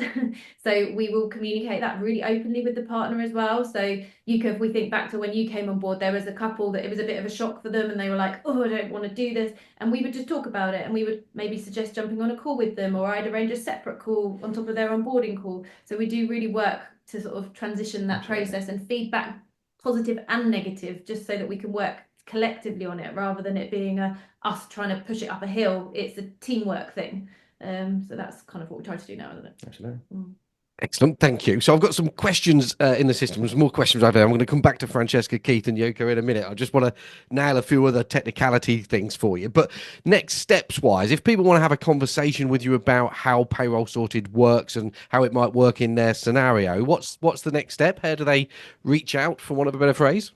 So we will communicate that really openly with the partner as well. So Yuko, if we think back to when you came on board, there was a couple that it was a bit of a shock for them and they were like, oh, I don't want to do this. And we would just talk about it, and we would maybe suggest jumping on a call with them, or I'd arrange a separate call on top of their onboarding call. So we do really work to sort of transition that process and feedback, positive and negative, just so that we can work collectively on it rather than it being us trying to push it up a hill. It's a teamwork thing. So that's kind of what we try to do now, isn't it? Absolutely. Excellent, thank you. So I've got some questions in the system, some more questions over there. I'm going to come back to Francesca, Keith and Yuko in a minute. I just want to nail a few other technicality things for you. But next steps wise, if people want to have a conversation with you about how Payroll Sorted works and how it might work in their scenario, what's the next step? How do they reach out, for want of a better phrase?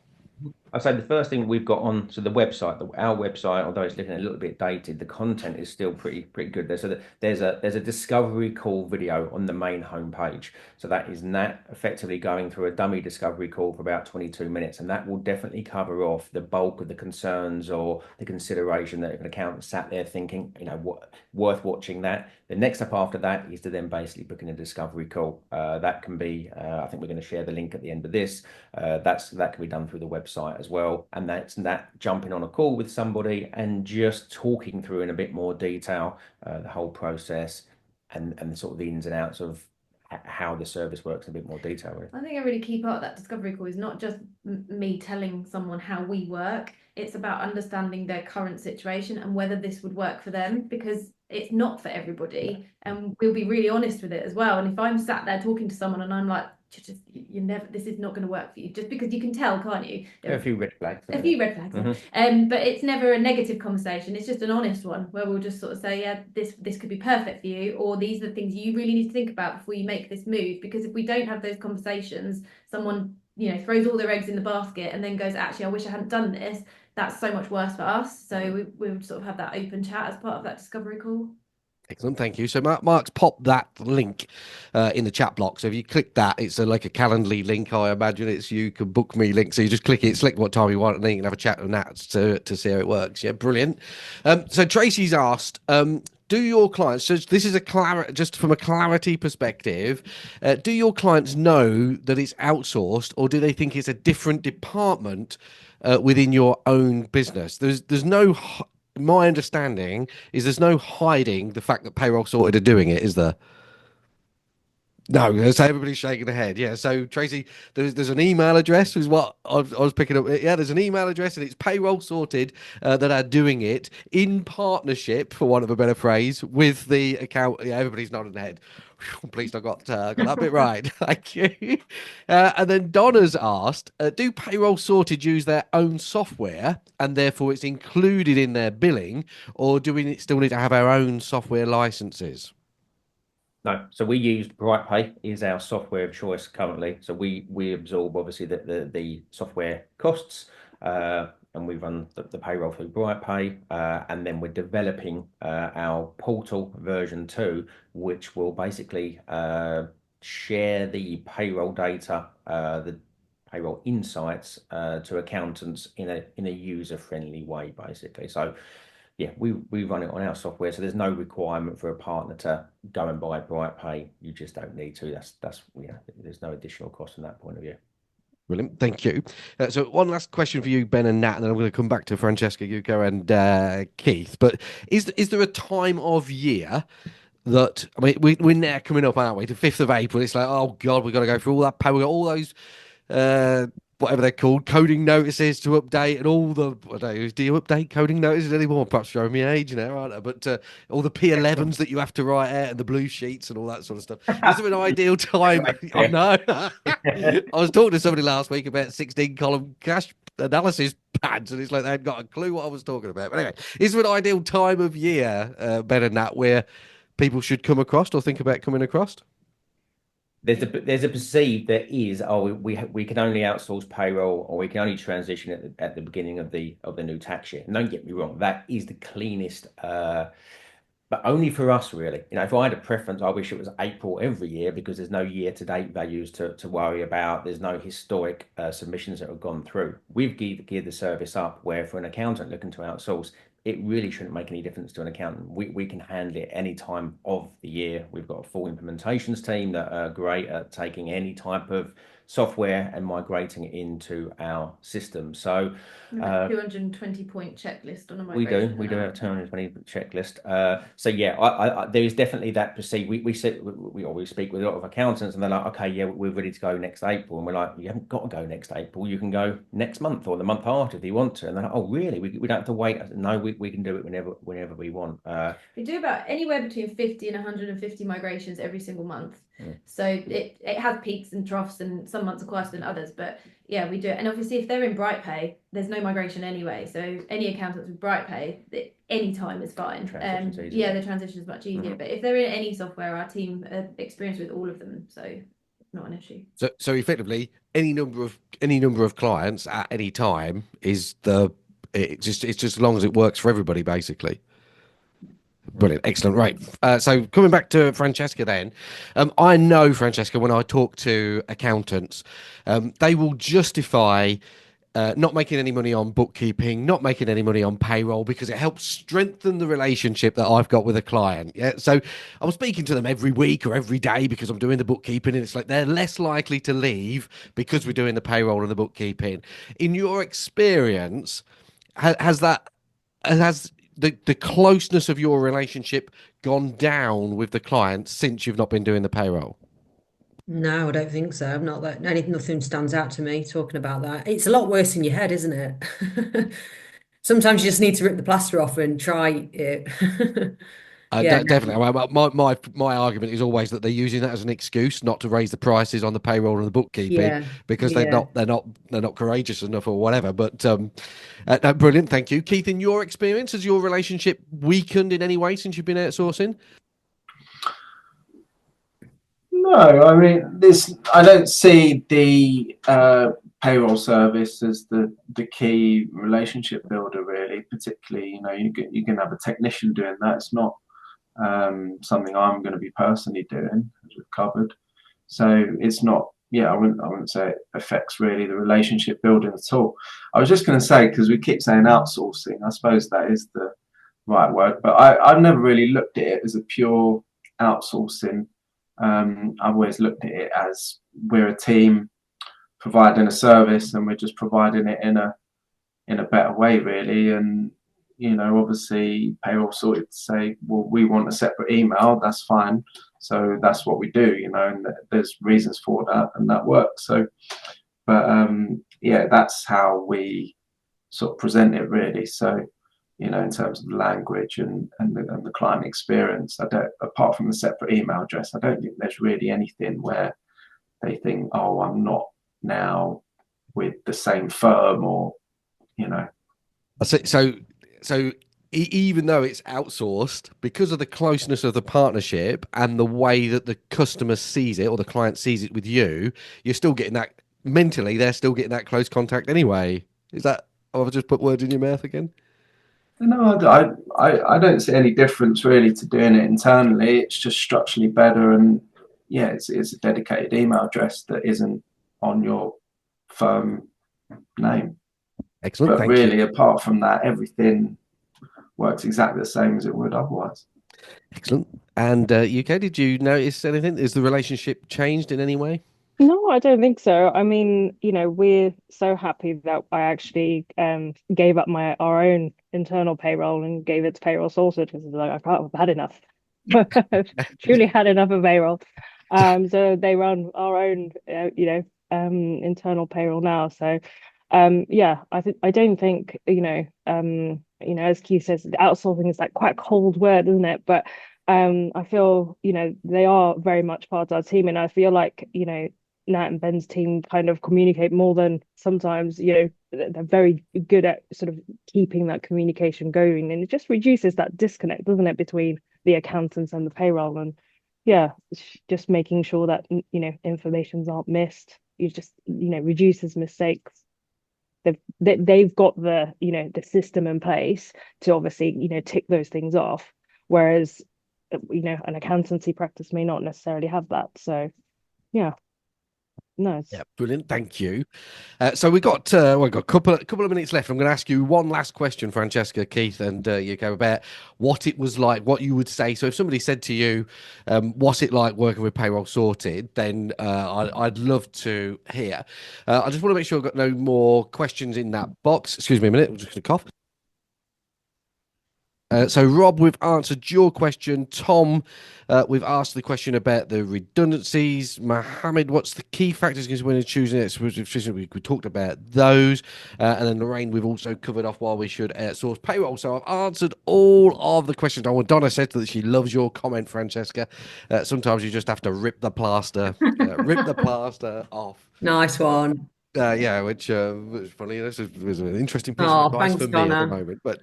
I'd say the first thing we've got on the website, our website, although it's looking a little bit dated, the content is still pretty good there. So there's a discovery call video on the main homepage. So that is Nat effectively going through a dummy discovery call for about 22 minutes, and that will definitely cover off the bulk of the concerns or the consideration that if an accountant sat there thinking, what worth watching that. The next step after that is to then basically book in a discovery call. That can be, I think we're going to share the link at the end of this. That can be done through the website as well, and that's jumping on a call with somebody and just talking through in a bit more detail the whole process and sort of the ins and outs of how the service works in a bit more detail. I think a really key part of that discovery call is not just me telling someone how we work, it's about understanding their current situation and whether this would work for them, because it's not for everybody, and we'll be really honest with it as well. And if I'm sat there talking to someone and I'm like, this is not going to work for you, just because you can tell, can't you? A few red flags. But it's never a negative conversation. It's just an honest one where we'll just sort of say, yeah, this could be perfect for you, or these are the things you really need to think about before you make this move. Because if we don't have those conversations, someone throws all their eggs in the basket and then goes, actually, I wish I hadn't done this. That's so much worse for us. So we would sort of have that open chat as part of that discovery call. Excellent, thank you. So Mark's popped that link in the chat block. So if you click that, it's like a Calendly link. I imagine it's you can book me link. So you just click it, select what time you want, and then you can have a chat with Nat to see how it works. Yeah, brilliant. So Tracy's asked, do your clients, so this is just from a clarity perspective, do your clients know that it's outsourced, or do they think it's a different department within your own business? There's no, my understanding is there's no hiding the fact that Payroll Sorted are doing it, is there? No, so everybody's shaking their head. Yeah. So Tracy, there's an email address is what I was picking up. Yeah, there's an email address and it's Payroll Sorted that are doing it in partnership, for want of a better phrase, with the account. Yeah, everybody's nodding their head. Whew, please, I got that bit right. Thank you. And then Donna's asked, do Payroll Sorted use their own software and therefore it's included in their billing, or do we still need to have our own software licenses? No, so we use BrightPay is our software of choice currently. So we absorb obviously the software costs, and we run the payroll through BrightPay, and then we're developing our portal version 2, which will basically share the payroll data, the payroll insights to accountants in a user-friendly way, basically. So yeah, we run it on our software, so there's no requirement for a partner to go and buy BrightPay. You just don't need to. That's there's no additional cost from that point of view. Brilliant, thank you. So one last question for you, Ben and Nat, and then I'm going to come back to Francesca, Yuko, and Keith. But is there a time of year that, I mean, we're now coming up, aren't we, to 5th of April? It's like, oh God, we've got to go through all that pay. We've got all those whatever they're called, coding notices to update, and all the, I don't know, do you update coding notices anymore? Perhaps showing me age now, aren't I? But all the P11s that you have to write out and the blue sheets and all that sort of stuff. Is there an ideal time? Oh no. I was talking to somebody last week about 16-column cash analysis pads, and it's like they hadn't got a clue what I was talking about. But anyway, is there an ideal time of year, Ben and Nat, where people should come across or think about coming across? There's a perceived there is, we can only outsource payroll, or we can only transition at the beginning of the new tax year. And don't get me wrong, that is the cleanest, but only for us really. You know, if I had a preference, I wish it was April every year, because there's no year-to-date values to worry about. There's no historic submissions that have gone through. We've geared the service up where, for an accountant looking to outsource, it really shouldn't make any difference to an accountant. We can handle it any time of the year. We've got a full implementations team that are great at taking any type of software and migrating it into our system. So 220-point checklist on a migration. We do have a 220 checklist. So yeah, there is definitely that perceived. We always speak with a lot of accountants, and they're like, okay, yeah, we're ready to go next April, and we're like, you haven't got to go next April. You can go next month or the month after if you want to. And they're like, oh really? We don't have to wait. No, we can do it whenever we want. We do about anywhere between 50 and 150 migrations every single month. So it has peaks and troughs, and some months are quieter than others, but yeah, we do it. And obviously if they're in BrightPay, there's no migration anyway, so any accountants with BrightPay, any time is fine. Yeah, the transition is much easier. But if they're in any software, our team are experienced with all of them, so it's not an issue. So effectively any number of clients at any time is it's just as long as it works for everybody, basically. Brilliant, excellent, right. So coming back to Francesca then, I know, Francesca, when I talk to accountants, they will justify not making any money on bookkeeping, not making any money on payroll, because it helps strengthen the relationship that I've got with a client. Yeah, so I'm speaking to them every week or every day because I'm doing the bookkeeping, and it's like they're less likely to leave because we're doing the payroll and the bookkeeping. In your experience, has the closeness of your relationship gone down with the client since you've not been doing the payroll? No, I don't think so. I'm not that. Nothing stands out to me talking about that. It's a lot worse in your head, isn't it? Sometimes you just need to rip the plaster off and try it. Yeah, definitely. My argument is always that they're using that as an excuse not to raise the prices on the payroll and the bookkeeping because they're not courageous enough or whatever. But no, brilliant, thank you, Keith. In your experience, has your relationship weakened in any way since you've been outsourcing? No, I mean I don't see the payroll service as the key relationship builder, really. Particularly, you can have a technician doing that. It's not something I'm going to be personally doing, as we've covered. So it's not, I wouldn't say it affects really the relationship building at all. I was just going to say, because we keep saying outsourcing, I suppose that is the right word, but I've never really looked at it as a pure outsourcing. I've always looked at it as we're a team providing a service, and we're just providing it in a better way, really. And obviously, Payroll Sorted say, well, we want a separate email. That's fine. So that's what we do, and there's reasons for that, and that works. So, but that's how we sort of present it, really. So, in terms of the language and the client experience, apart from the separate email address, I don't think there's really anything where they think, oh, I'm not now with the same firm, or So even though it's outsourced, because of the closeness of the partnership and the way that the customer sees it or the client sees it with you, you're still getting that mentally. They're still getting that close contact anyway. Is that? Oh, I've just put words in your mouth again. No, I don't see any difference really to doing it internally. It's just structurally better, and it's a dedicated email address that isn't on your firm name. Excellent. But Thank really, you. apart from that, everything works exactly the same as it would otherwise. Excellent. And UK, did you notice anything? Is the relationship changed in any way? No, I don't think so. I mean, we're so happy that I actually gave up our own internal payroll and gave it to Payroll Sorted, because like I can't have had enough. I've truly had enough of payroll. So they run our own, internal payroll now. So, I don't think, as Keith says, outsourcing is like quite a cold word, isn't it? But I feel, they are very much part of our team, and I feel like, Nat and Ben's team kind of communicate more than sometimes, they're very good at sort of keeping that communication going, and it just reduces that disconnect, doesn't it, between the accountants and the payroll. And just making sure that informations aren't missed. You just reduces mistakes. They've got the system in place to obviously tick those things off, whereas an accountancy practice may not necessarily have that. So yeah. Nice. Yeah, brilliant. Thank you. So we've got a couple of minutes left. I'm going to ask you one last question, Francesca, Keith, and Yuko, about what it was like, what you would say. So if somebody said to you, what's it like working with Payroll Sorted, then I'd love to hear. I just want to make sure I've got no more questions in that box. Excuse me a minute. I'm just going to cough. So, Rob, we've answered your question. Tom, we've asked the question about the redundancies. Mohammed, what's the key factors when choosing it? We talked about those. And then Lorraine, we've also covered off why we should outsource payroll. So I've answered all of the questions. Donna said that she loves your comment, Francesca. Sometimes you just have to rip the plaster off. Nice one. Which was funny. This was an interesting piece of advice Thanks, for me Donna. at the moment. But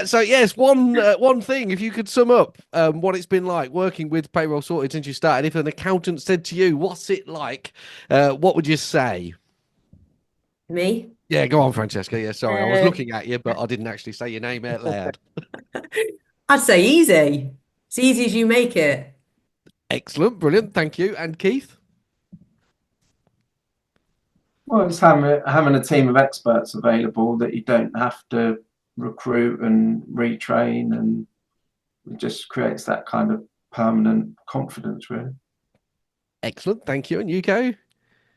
so yes, one thing, if you could sum up what it's been like working with Payroll Sorted since you started. If an accountant said to you, "What's it like?" What would you say? Me? Yeah, go on, Francesca. Yeah, sorry, I was looking at you, but I didn't actually say your name out loud. I'd say easy. It's easy as you make it. Excellent, brilliant, thank you. And Keith? Well, it's having a team of experts available that you don't have to recruit and retrain, and it just creates that kind of permanent confidence, really. Excellent, thank you. And you go?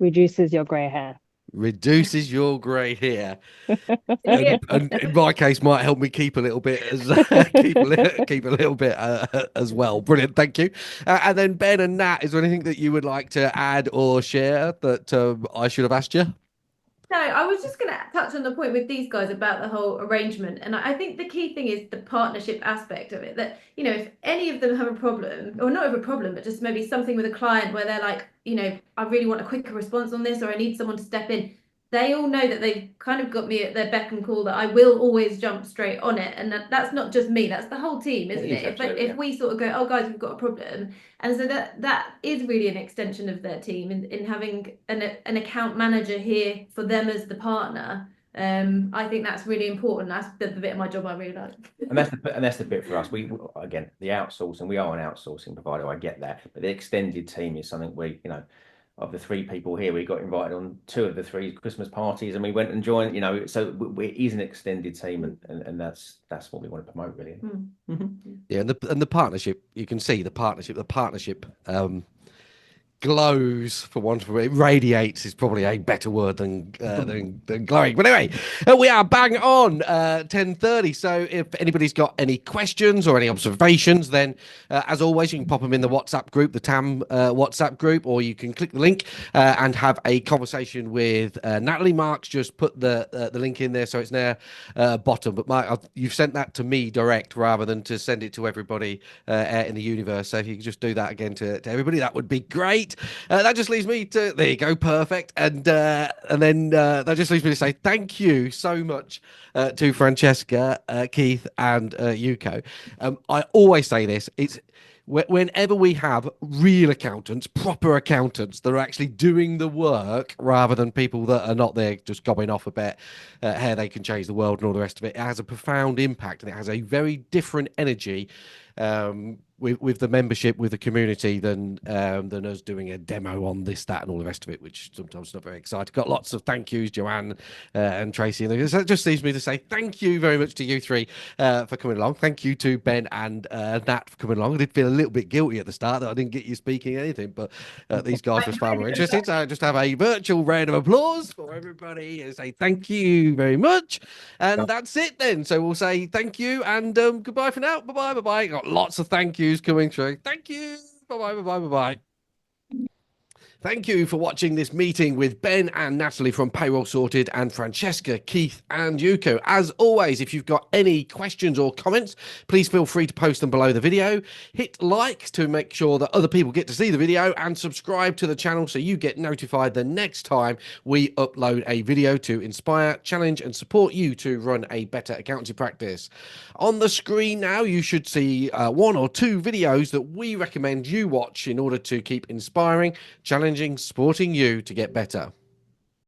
Reduces your grey hair. Reduces your grey hair, and in my case, might help me keep a little bit keep a little bit as well. Brilliant, thank you. And then Ben and Nat, is there anything that you would like to add or share that I should have asked you? No, I was just going to touch on the point with these guys about the whole arrangement. And I think the key thing is the partnership aspect of it. That, if any of them have a problem, or not have a problem, but just maybe something with a client where they're like, I really want a quicker response on this, or I need someone to step in. They all know that they've kind of got me at their beck and call, that I will always jump straight on it. And that's not just me, that's the whole team, isn't it? If we sort of go, oh, guys, we've got a problem. And so that is really an extension of their team in having an account manager here for them as the partner, I think that's really important. That's the bit of my job I really like. And that's the bit for us. We again, the outsourcing, we are an outsourcing provider. I get that, but the extended team is something we, you know, of the 3 people here, we got invited on 2 of the 3 Christmas parties, and we went and joined. You know, so it is an extended team, and that's what we want to promote, really. Yeah, and the partnership. You can see the partnership. The partnership. Glows, for want of it, radiates is probably a better word than glowing. But anyway, we are bang on 10:30. So if anybody's got any questions or any observations, then as always, you can pop them in the WhatsApp group, the TAM WhatsApp group, or you can click the link and have a conversation with Natalie. Mark's just put the link in there, so it's near bottom. But Mark, you've sent that to me direct rather than to send it to everybody out in the universe. So if you could just do that again to everybody, that would be great. That just leaves me to, there you go, perfect. And then that just leaves me to say thank you so much to Francesca, Keith, and Yuko. I always say this, it's whenever we have real accountants, proper accountants that are actually doing the work rather than people that are not there just gobbing off about how they can change the world and all the rest of it, it has a profound impact, and it has a very different energy with the membership, with the community than us doing a demo on this, that, and all the rest of it, which sometimes not very exciting. Got lots of thank yous, Joanne and Tracy. And so that just leaves me to say thank you very much to you 3 for coming along. Thank you to Ben and Nat for coming along. I did feel a little bit guilty at the start that I didn't get you speaking anything, but these guys were far more interested. So I just have a virtual round of applause for everybody and say thank you very much. And that's it then. So we'll say thank you and goodbye for now. Bye-bye, bye-bye. Got lots of thank yous coming through. Thank you. Bye-bye, bye-bye, bye-bye. Thank you for watching this meeting with Ben and Natalie from Payroll Sorted and Francesca, Keith and Yuko. As always, if you've got any questions or comments, please feel free to post them below the video. Hit like to make sure that other people get to see the video, and subscribe to the channel so you get notified the next time we upload a video to inspire, challenge and support you to run a better accountancy practice. On the screen now, you should see 1 or 2 videos that we recommend you watch in order to keep inspiring, challenging, supporting you to get better.